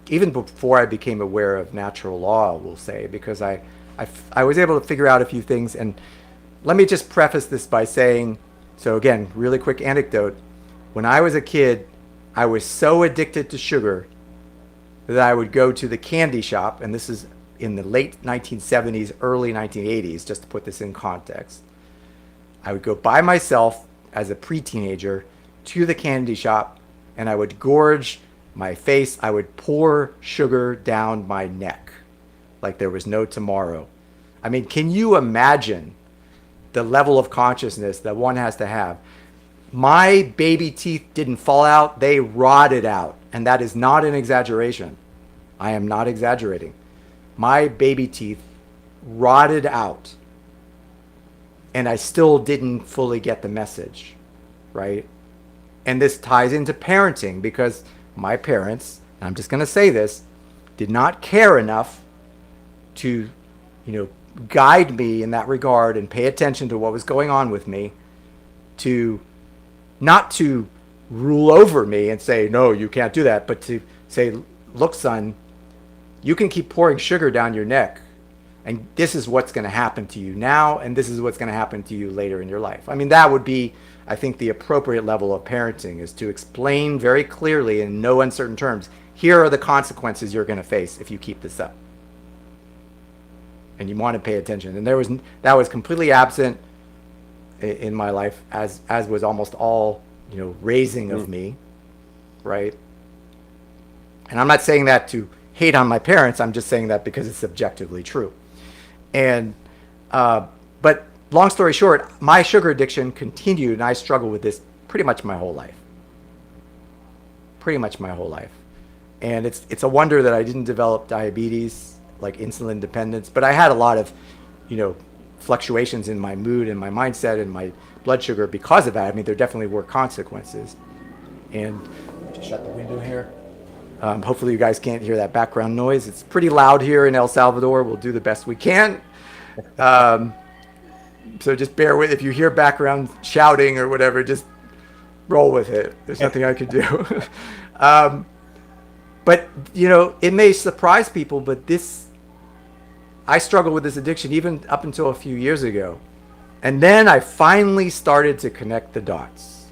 even before I became aware of natural law, we'll say, because I was able to figure out a few things. And let me just preface this by saying, so again, really quick anecdote. When I was a kid, I was so addicted to sugar that I would go to the candy shop, and this is in the late 1970s, early 1980s, just to put this in context. I would go by myself as a pre-teenager to the candy shop, and I would gorge my face. I would pour sugar down my neck like there was no tomorrow. I mean, can you imagine the level of consciousness that one has to have? My baby teeth didn't fall out, they rotted out. And that is not an exaggeration. I am not exaggerating. My baby teeth rotted out. And I still didn't fully get the message, right? And this ties into parenting, because my parents, and I'm just going to say this, did not care enough to, guide me in that regard and pay attention to what was going on with me, to not to rule over me and say, no, you can't do that, but to say, look, son, you can keep pouring sugar down your neck, and this is what's going to happen to you now, and this is what's going to happen to you later in your life. I mean, that would be, I think, the appropriate level of parenting, is to explain very clearly in no uncertain terms, here are the consequences you're going to face if you keep this up. And you want to pay attention. And that was completely absent in my life, as was almost all raising of me, right? And I'm not saying that to hate on my parents. I'm just saying that because it's objectively true. And but long story short, my sugar addiction continued, and I struggled with this pretty much my whole life. Pretty much my whole life. And it's a wonder that I didn't develop diabetes, like insulin dependence, but I had a lot of fluctuations in my mood and my mindset and my blood sugar because of that. I mean, there definitely were consequences. And just shut the window here. Hopefully you guys can't hear that background noise. It's pretty loud here in El Salvador. We'll do the best we can. So just bear with, if you hear background shouting or whatever, just roll with it. There's nothing I could do. But it may surprise people, but I struggled with this addiction even up until a few years ago. And then I finally started to connect the dots.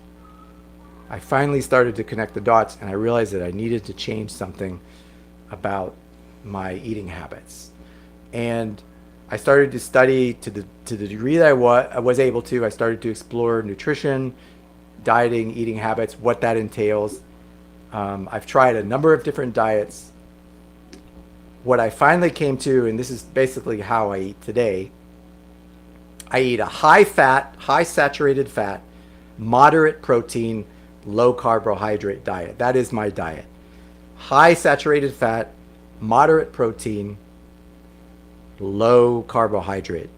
And I realized that I needed to change something about my eating habits. And I started to study to the degree that I was able to. I started to explore nutrition, dieting, eating habits, what that entails. I've tried a number of different diets. What I finally came to, and this is basically how I eat today, I eat a high fat, high saturated fat, moderate protein, low carbohydrate diet. That is my diet. High saturated fat, moderate protein, low carbohydrate.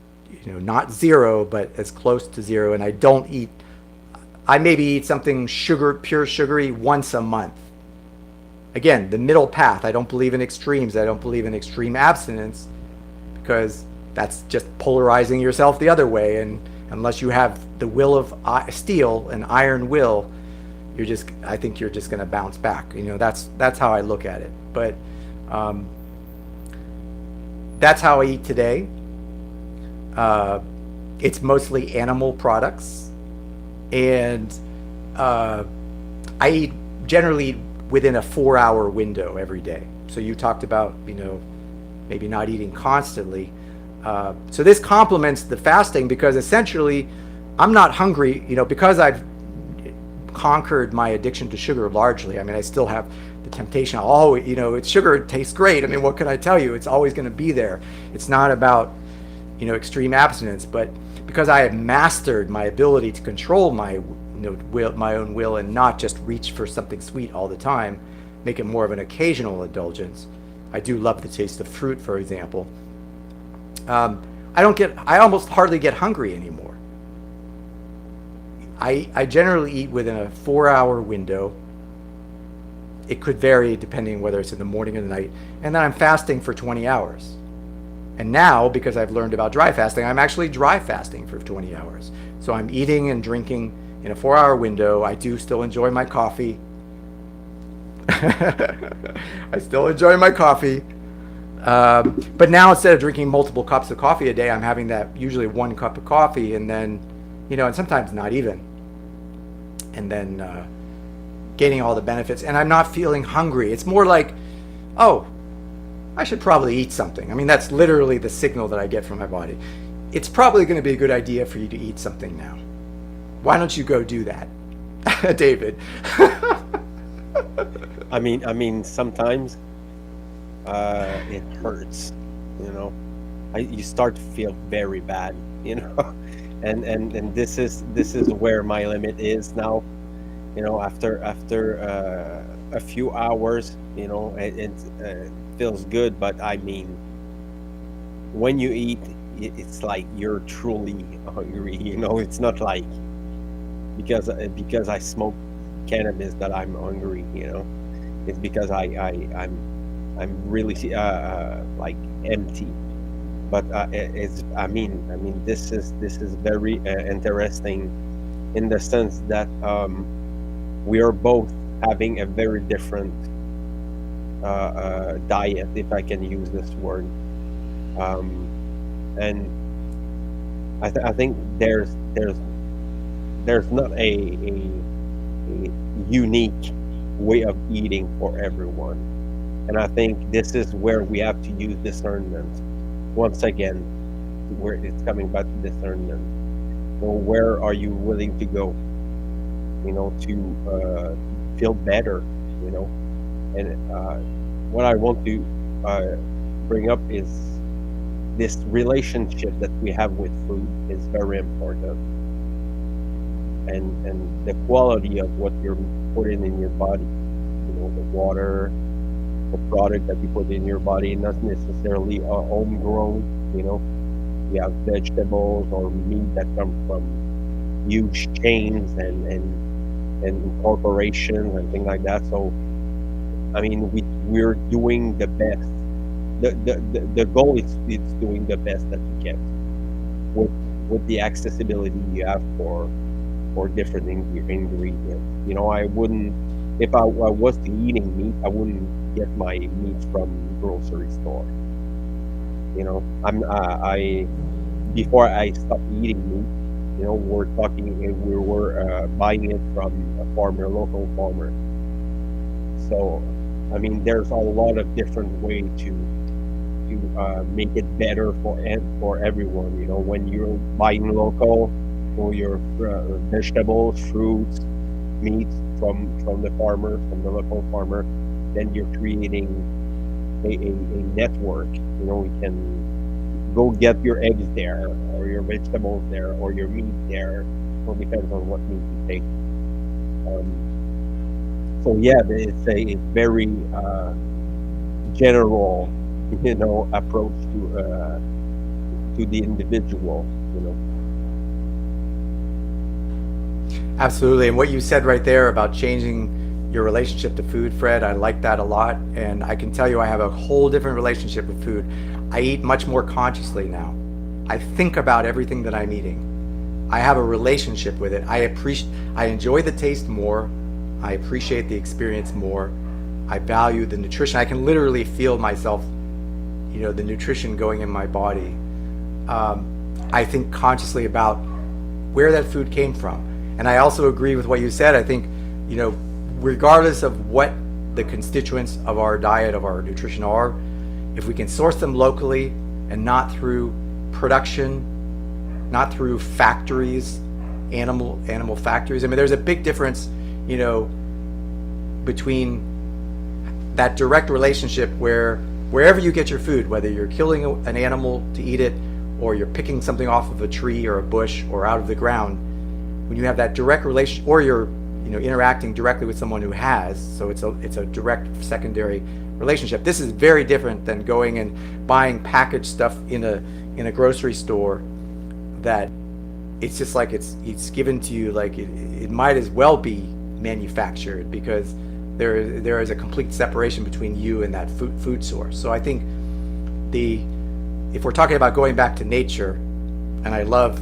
Not zero, but as close to zero. And I maybe eat something pure sugary once a month. Again, the middle path. I don't believe in extremes. I don't believe in extreme abstinence, because that's just polarizing yourself the other way. And unless you have the will of steel, an iron will, I think you're just going to bounce back. That's how I look at it. But that's how I eat today. It's mostly animal products, and I eat generally within a 4-hour window every day. So you talked about, maybe not eating constantly. So this complements the fasting, because essentially I'm not hungry, because I've conquered my addiction to sugar largely. I mean, I still have the temptation. I'll always, it's sugar, it tastes great. I mean, what can I tell you? It's always going to be there. It's not about, extreme abstinence, but because I have mastered my ability to control my my own will, and not just reach for something sweet all the time, make it more of an occasional indulgence. I do love the taste of fruit, for example. I almost hardly get hungry anymore. I generally eat within a 4-hour window. It could vary depending whether it's in the morning or the night. And then I'm fasting for 20 hours. And now, because I've learned about dry fasting, I'm actually dry fasting for 20 hours. So I'm eating and drinking in a 4-hour window. I do still enjoy my coffee. I still enjoy my coffee. But now, instead of drinking multiple cups of coffee a day, I'm having that usually 1 cup of coffee, and then, and sometimes not even. And then gaining all the benefits. And I'm not feeling hungry. It's more like, oh, I should probably eat something. I mean, that's literally the signal that I get from my body. It's probably going to be a good idea for you to eat something now. Why don't you go do that, David? I mean, sometimes it hurts, you start to feel very bad, and this is where my limit is now, after a few hours, it feels good, but I mean, when you eat, it's like you're truly hungry, it's not like because I smoke cannabis that I'm hungry, it's because I'm really like empty. But this is very interesting in the sense that we are both having a very different diet, if I can use this word, and I think there's not a unique way of eating for everyone, and I think this is where we have to use discernment once again, where it's coming back to discernment. So where are you willing to go, to feel better, and what I want to bring up is this relationship that we have with food is very important, and the quality of what you're putting in your body, the water, the product that you put in your body, not necessarily homegrown. We have vegetables or meat that come from huge chains and corporations and things like that. So I mean, we're doing the best. The goal is doing the best that you can with the accessibility you have for different ingredients. I wouldn't, if I was eating meat, I wouldn't get my meat from grocery store. I before I stopped eating meat, we were buying it from a local farmer. So I mean, there's a lot of different ways to make it better for everyone. When you're buying local, or your vegetables, fruits, meat from the farmer, from the local farmer, then you're creating a network. We can go get your eggs there, or your vegetables there, or your meat there. So it depends on what meat you take. So yeah, it's a very general, approach to the individual. Absolutely. And what you said right there about changing your relationship to food, Fred, I like that a lot. And I can tell you I have a whole different relationship with food. I eat much more consciously now. I think about everything that I'm eating. I have a relationship with it. I enjoy the taste more. I appreciate the experience more. I value the nutrition. I can literally feel myself, the nutrition going in my body. I think consciously about where that food came from. And I also agree with what you said. I think, regardless of what the constituents of our diet, of our nutrition are, if we can source them locally and not through production, not through factories, animal factories. I mean, there's a big difference, between that direct relationship where wherever you get your food, whether you're killing an animal to eat it or you're picking something off of a tree or a bush or out of the ground, when you have that direct relation, or you're interacting directly with someone who has, so it's a direct secondary relationship. This is very different than going and buying packaged stuff in a grocery store that it's just like it's given to you like it might as well be manufactured, because there is a complete separation between you and that food source. So I think if we're talking about going back to nature, and I love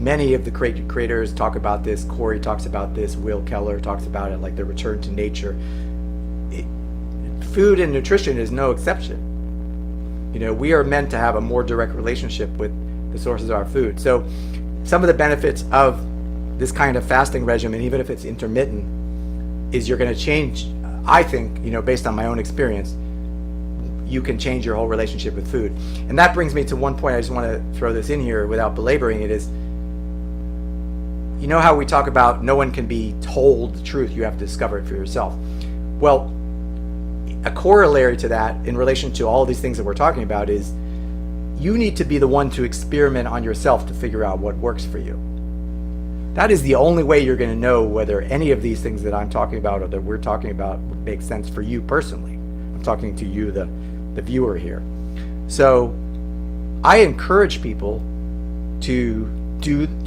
many of the creators talk about this. Corey talks about this. Will Keller talks about it, like the return to nature. Food and nutrition is no exception. We are meant to have a more direct relationship with the sources of our food. So some of the benefits of this kind of fasting regimen, even if it's intermittent, is you're going to change. I think, based on my own experience, you can change your whole relationship with food. And that brings me to one point. I just want to throw this in here without belaboring it. Is, how we talk about no one can be told the truth, you have to discover it for yourself. Well, a corollary to that in relation to all these things that we're talking about is you need to be the one to experiment on yourself to figure out what works for you. That is the only way you're going to know whether any of these things that I'm talking about or that we're talking about would make sense for you personally. I'm talking to you, the viewer here. So I encourage people to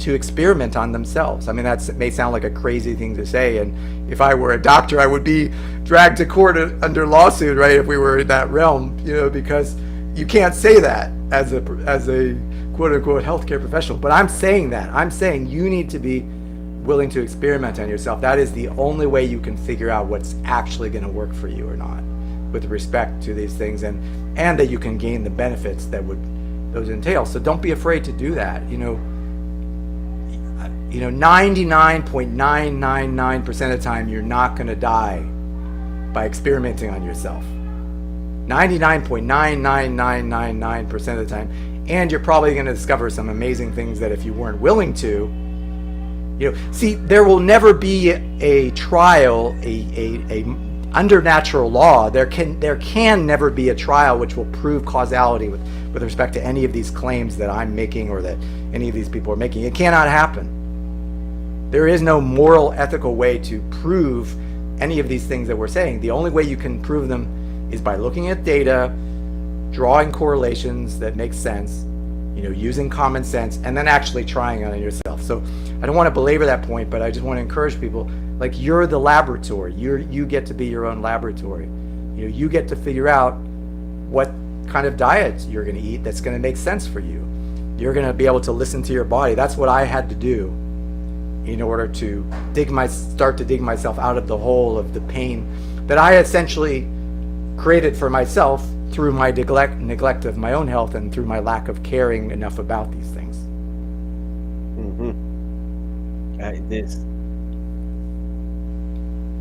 experiment on themselves. I mean, that may sound like a crazy thing to say, and if I were a doctor, I would be dragged to court under lawsuit, right? If we were in that realm, because you can't say that as a quote unquote healthcare professional. But I'm saying you need to be willing to experiment on yourself. That is the only way you can figure out what's actually going to work for you or not, with respect to these things, and that you can gain the benefits that those entail. So don't be afraid to do that. 99.999% of the time you're not going to die by experimenting on yourself. 99.99999% of the time. And you're probably going to discover some amazing things that if you weren't willing to, see, there will never be a trial, a under natural law, there can never be a trial which will prove causality with respect to any of these claims that I'm making or that any of these people are making. It cannot happen. There is no moral, ethical way to prove any of these things that we're saying. The only way you can prove them is by looking at data, drawing correlations that make sense, using common sense, and then actually trying it on yourself. So I don't want to belabor that point, but I just want to encourage people, like, you're the laboratory. You get to be your own laboratory. You get to figure out what kind of diet you're going to eat that's going to make sense for you. You're going to be able to listen to your body. That's what I had to do in order to start to dig myself out of the hole of the pain that I essentially created for myself through my neglect of my own health and through my lack of caring enough about these things.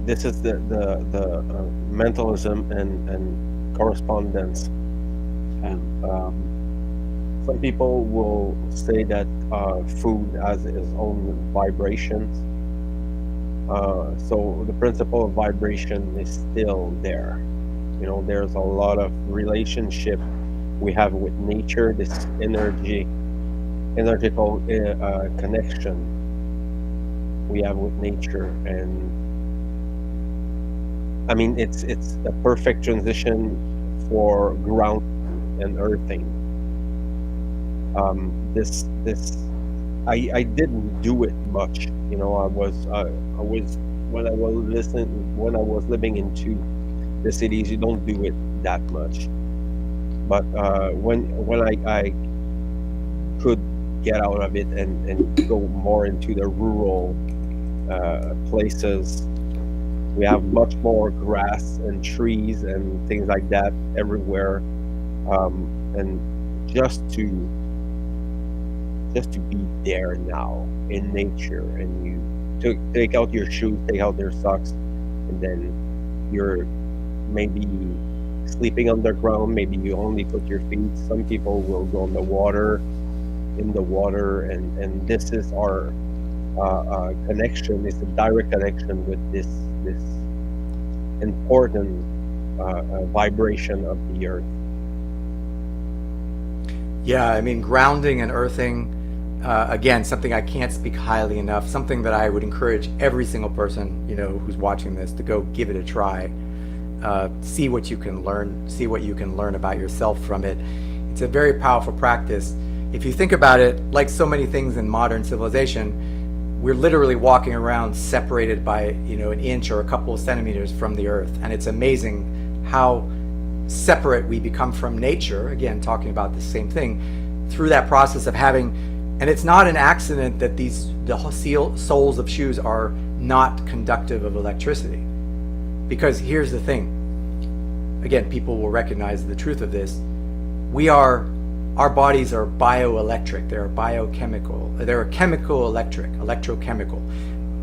This is the mentalism and correspondence. And some people will say that food has its own vibrations. So the principle of vibration is still there. There's a lot of relationship we have with nature, this energetical connection we have with nature. And I mean, it's a perfect transition for ground and earthing. I didn't do it much. I was when I was living into the cities, you don't do it that much. But when I could get out of it and go more into the rural places, we have much more grass and trees and things like that everywhere, and just to just to be there now in nature, and you take out your shoes, take out your socks, and then you're maybe sleeping on the ground. Maybe you only put your feet. Some people will go in the water, and this is our connection. It's a direct connection with this important vibration of the earth. Yeah, I mean, grounding and earthing, again, something I can't speak highly enough, something that I would encourage every single person, who's watching this to go give it a try. See what you can learn about yourself from it. It's a very powerful practice. If you think about it, like so many things in modern civilization, we're literally walking around separated by, an inch or a couple of centimeters from the earth. And it's amazing how separate we become from nature, again, talking about the same thing, through that process of having, and it's not an accident that the soles of shoes are not conductive of electricity. Because here's the thing, again, people will recognize the truth of this. Our bodies are bioelectric, they're biochemical, they're electrochemical.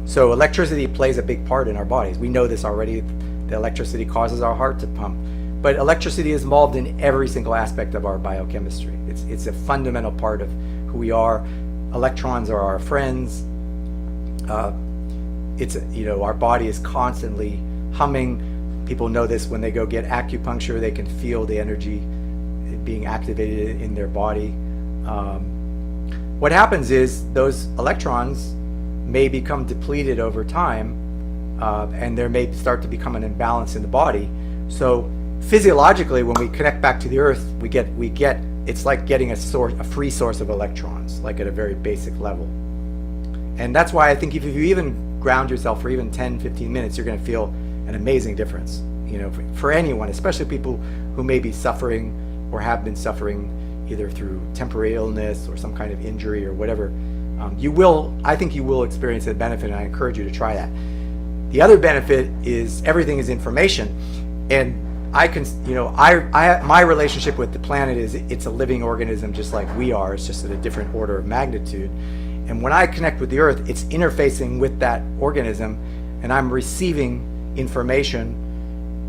So electricity plays a big part in our bodies. We know this already. The electricity causes our heart to pump. But electricity is involved in every single aspect of our biochemistry. It's a fundamental part of who we are. Electrons are our friends. Our body is constantly humming. People know this when they go get acupuncture. They can feel the energy being activated in their body. What happens is those electrons may become depleted over time, and there may start to become an imbalance in the body. So physiologically, when we connect back to the earth, we get it's like getting a free source of electrons, like at a very basic level. And that's why I think if you even ground yourself for even 10-15 minutes, you're going to feel an amazing difference. For anyone, especially people who may be suffering or have been suffering either through temporary illness or some kind of injury or whatever, I think you will experience a benefit, and I encourage you to try that. The other benefit is everything is information, and my relationship with the planet is it's a living organism just like we are. It's just at a different order of magnitude. And when I connect with the earth, it's interfacing with that organism, and I'm receiving information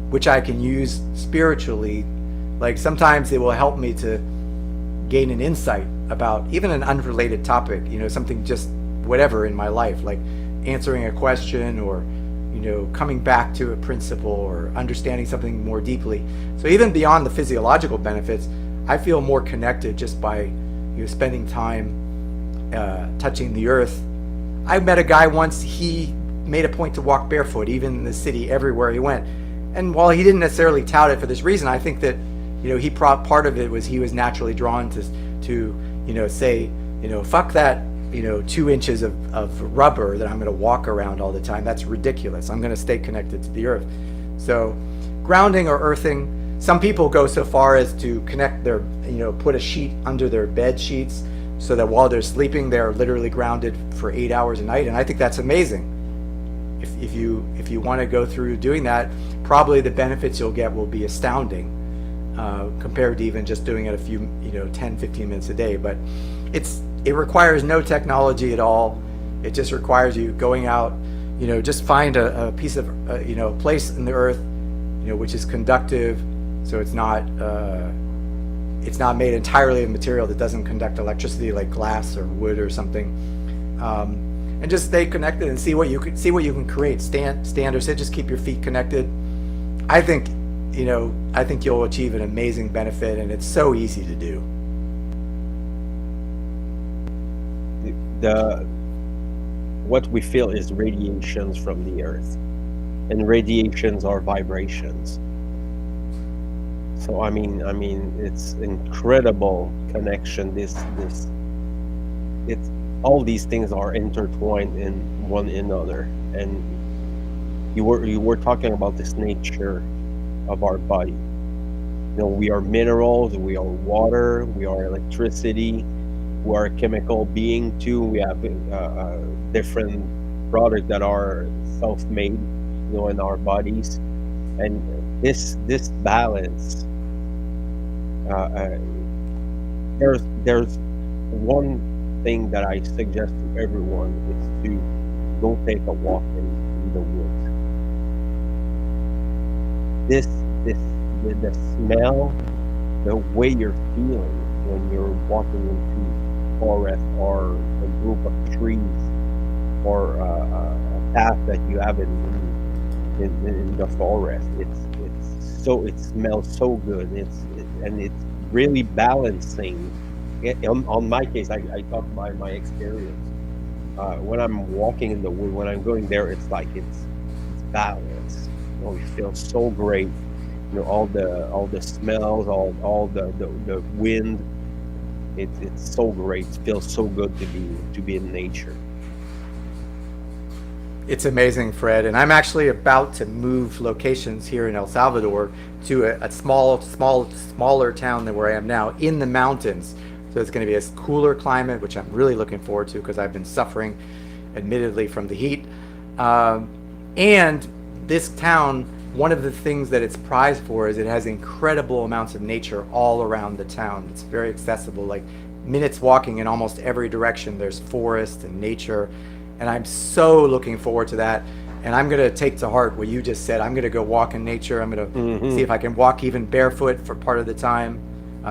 which I can use spiritually. Like sometimes it will help me to gain an insight about even an unrelated topic, something just whatever in my life, like answering a question or coming back to a principle or understanding something more deeply. So even beyond the physiological benefits, I feel more connected just by spending time touching the earth. I met a guy once, he made a point to walk barefoot, even in the city, everywhere he went. And while he didn't necessarily tout it for this reason, I think that part of it was he was naturally drawn to say, fuck that 2 inches of rubber that I'm going to walk around all the time. That's ridiculous. I'm going to stay connected to the earth. So grounding or earthing, some people go so far as to connect their, put a sheet under their bed sheets so that while they're sleeping, they're literally grounded for 8 hours a night. And I think that's amazing. If you want to go through doing that, probably the benefits you'll get will be astounding compared to even just doing it a few, 10-15 minutes a day. But it requires no technology at all. It just requires you going out, just find a piece of, place in the earth, which is conductive. So it's not made entirely of material that doesn't conduct electricity, like glass or wood or something. And just stay connected and see what you can create. Stand or sit, just keep your feet connected. I think you'll achieve an amazing benefit, and it's so easy to do. What we feel is radiations from the earth, and radiations are vibrations. So I mean it's incredible connection. It's all these things are intertwined in one another. And you were talking about this nature of our body. We are minerals, we are water, we are electricity, we are a chemical being too. We have different products that are self-made, in our bodies. And this balance, there's one thing that I suggest to everyone is to go take a walk in the woods. The smell, the way you're feeling when you're walking into forest or a group of trees or a path that you have in the forest, it smells so good. And it's really balancing. On my case, I talk about my experience. When I'm walking in the wood, when I'm going there, it's like it's balanced. You feel so great. All the smells, all the wind. It's so great. It feels so good to be in nature. It's amazing, Fred. And I'm actually about to move locations here in El Salvador to a smaller town than where I am now, in the mountains. So it's going to be a cooler climate, which I'm really looking forward to because I've been suffering, admittedly, from the heat. And this town, one of the things that it's prized for is it has incredible amounts of nature all around the town. It's very accessible, like minutes walking in almost every direction. There's forest and nature. And I'm so looking forward to that. And I'm going to take to heart what you just said. I'm going to go walk in nature. I'm going to see if I can walk even barefoot for part of the time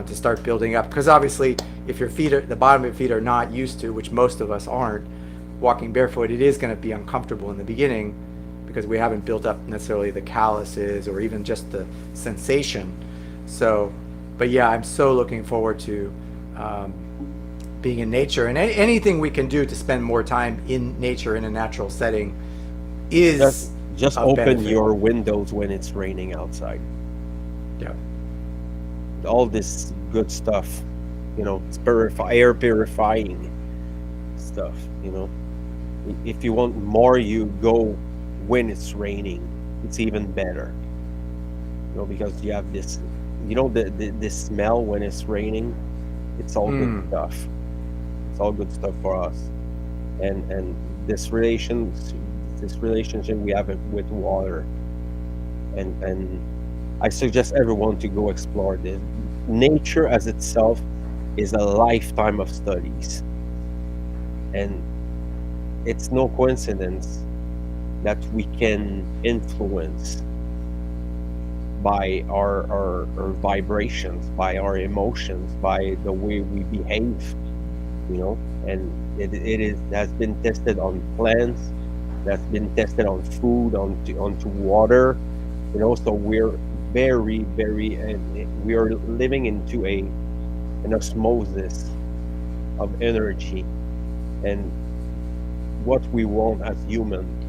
to start building up. Because obviously, if your feet the bottom of your feet are not used to, which most of us aren't, walking barefoot, it is going to be uncomfortable in the beginning because we haven't built up necessarily the calluses or even just the sensation. So, but yeah, I'm so looking forward to being in nature, and anything we can do to spend more time in nature in a natural setting is just open benefit. Your windows when it's raining outside. Yeah, all this good stuff, it's air purifying stuff. If you want more, you go when it's raining. It's even better, because you have this, the smell when it's raining. It's all good stuff. All good stuff for us, and this relationship we have with water, and I suggest everyone to go explore this. Nature as itself is a lifetime of studies, and it's no coincidence that we can influence by our vibrations, by our emotions, by the way we behave. And it has been tested on plants, that's been tested on food, onto water, so we're very, very, and we are living into an osmosis of energy. And what we want as humans,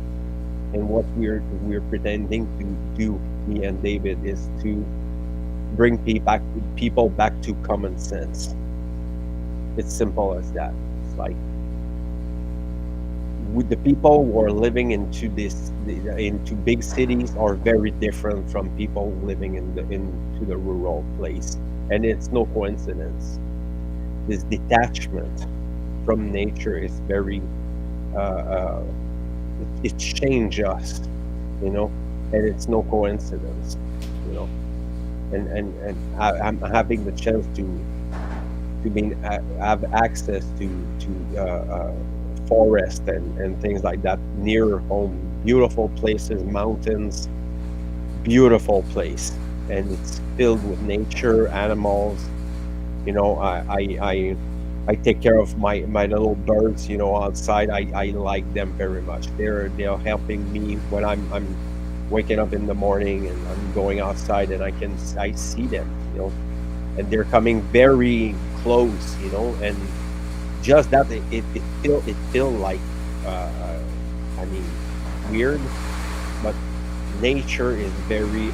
and what we're pretending to do, me and David, is to bring people back to common sense. It's simple as that. It's like, with the people who are living into big cities are very different from people living into the rural place, and it's no coincidence. This detachment from nature is very it changed us, and it's no coincidence, and I'm having the chance to have access to forest and things like that near home. Beautiful places, mountains, beautiful place, and it's filled with nature, animals. I take care of my little birds, outside. I like them very much. They're helping me when I'm waking up in the morning and I'm going outside, and I see them, and they're coming very close, and just that it feel like weird, but nature is very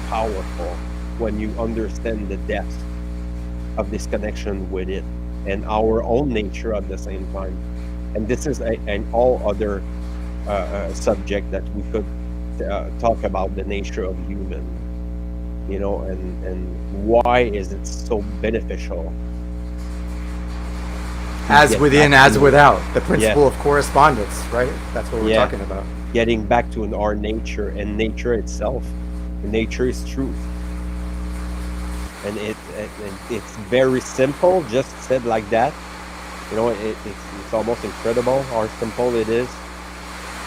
powerful when you understand the depth of this connection with it and our own nature at the same time. And this is an all other subject that we could talk about, the nature of human, and why is it so beneficial, as within as without, the principle of correspondence, right? That's what we're talking about, getting back to our nature and nature itself. Nature is truth, and it's very simple, just said like that, It's almost incredible how simple it is,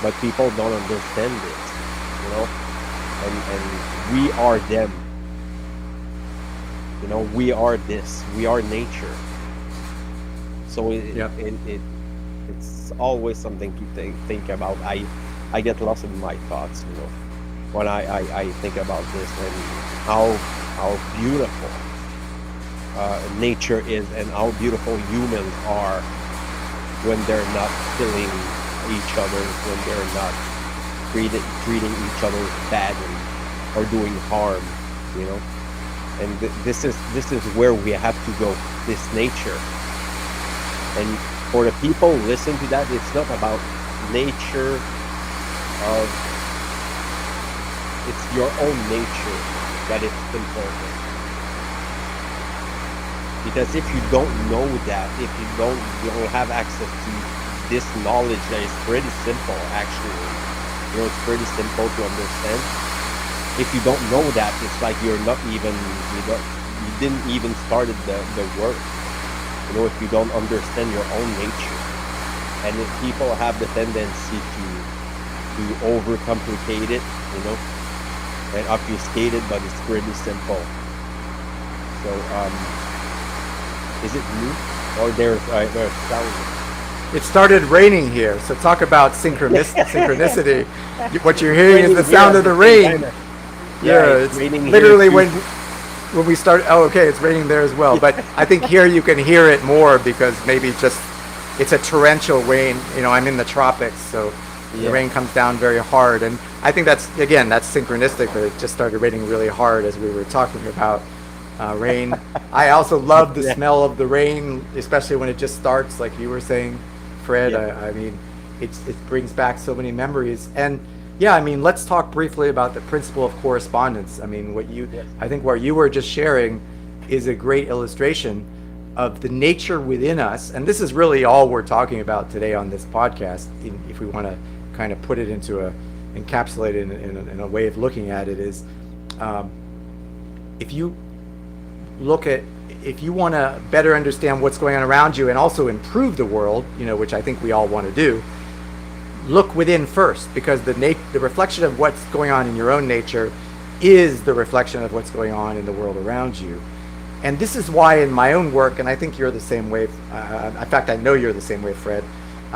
but people don't understand it. And we are them. We are this. We are nature. So it's always something to think about. I get lost in my thoughts, when I think about this, and how beautiful nature is, and how beautiful humans are when they're not killing each other, when they're not treating each other badly or doing harm, and this is where we have to go, this nature. And for the people listen to that, it's not about nature of, it's your own nature that is important. Because if you don't know that, if you don't have access to this knowledge that is pretty simple, actually, it's pretty simple to understand. If you don't know that, it's like you didn't even started the work. If you don't understand your own nature. And if people have the tendency to overcomplicate it, and obfuscate it, but it's pretty simple. So is it me, or there's sound? It started raining here, so talk about synchronicity. What you're hearing is the sound of the rain. It's raining literally when we start. Oh, okay, it's raining there as well. But I think here you can hear it more because maybe just it's a torrential rain. I'm in the tropics, so the rain comes down very hard, and I think that's synchronistic. But it just started raining really hard as we were talking about rain. I also love the smell of the rain, especially when it just starts, like you were saying, Fred. I mean, it brings back so many memories. And let's talk briefly about the principle of correspondence. I mean, I think what you were just sharing is a great illustration of the nature within us. And this is really all we're talking about today on this podcast. If we want to kind of put it encapsulate it in a way of looking at it, is if you want to better understand what's going on around you and also improve the world, which I think we all want to do, look within first, because the reflection of what's going on in your own nature is the reflection of what's going on in the world around you. And this is why in my own work, and I think you're the same way, in fact I know you're the same way, Fred,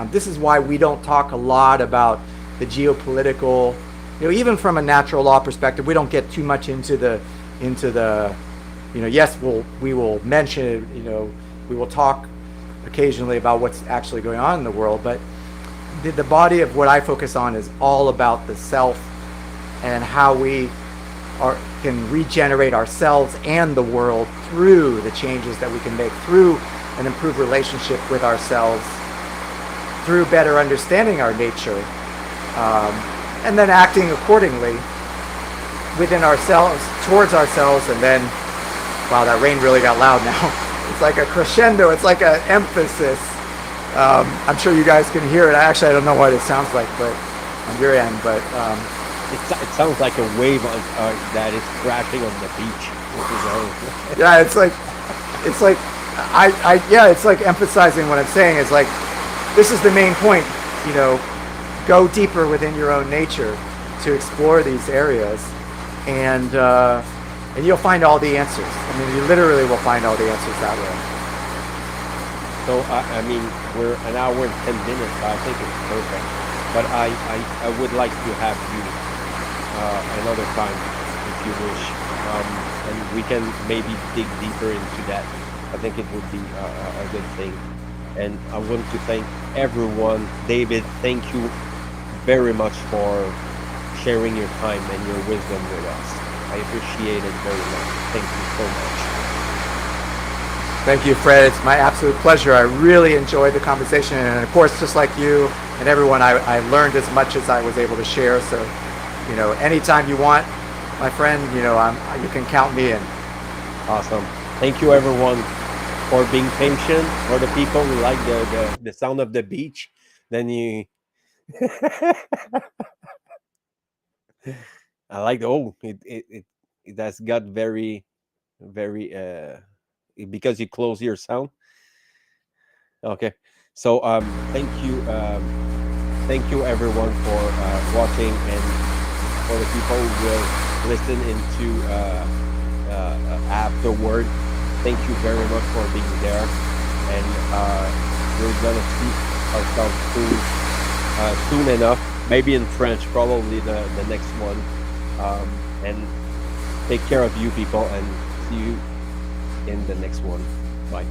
this is why we don't talk a lot about the geopolitical, even from a natural law perspective. We don't get too much into the yes, we will mention it, we will talk occasionally about what's actually going on in the world, but the body of what I focus on is all about the self and how we can regenerate ourselves and the world through the changes that we can make, through an improved relationship with ourselves, through better understanding our nature, and then acting accordingly within ourselves, towards ourselves. And then, wow, that rain really got loud now. It's like a crescendo, it's like an emphasis. I'm sure you guys can hear it. I don't know what it sounds like, but on your end, but it sounds like a wave that is crashing on the beach. It's like emphasizing what I'm saying. Is like, this is the main point. Go deeper within your own nature to explore these areas, and you'll find all the answers. I mean, you literally will find all the answers that way. So we're an hour and 10 minutes. So I think it's perfect. But I would like to have you another time, if you wish, and we can maybe dig deeper into that. I think it would be a good thing. And I want to thank everyone. David, thank you very much for sharing your time and your wisdom with us. I appreciate it very much. Thank you so much. Thank you, Fred. It's my absolute pleasure. I really enjoyed the conversation. And of course, just like you and everyone, I learned as much as I was able to share. So, anytime you want, my friend, you can count me in. Awesome. Thank you, everyone, for being patient. For the people who like the sound of the beach, then you... I like it has got very, very, because you close your sound. Okay. So thank you everyone for watching, and for the people who will listen into afterward. Thank you very much for being there, and we're gonna see ourselves soon enough. Maybe in French, probably the next one. And take care of you people, and see you in the next one. Bye.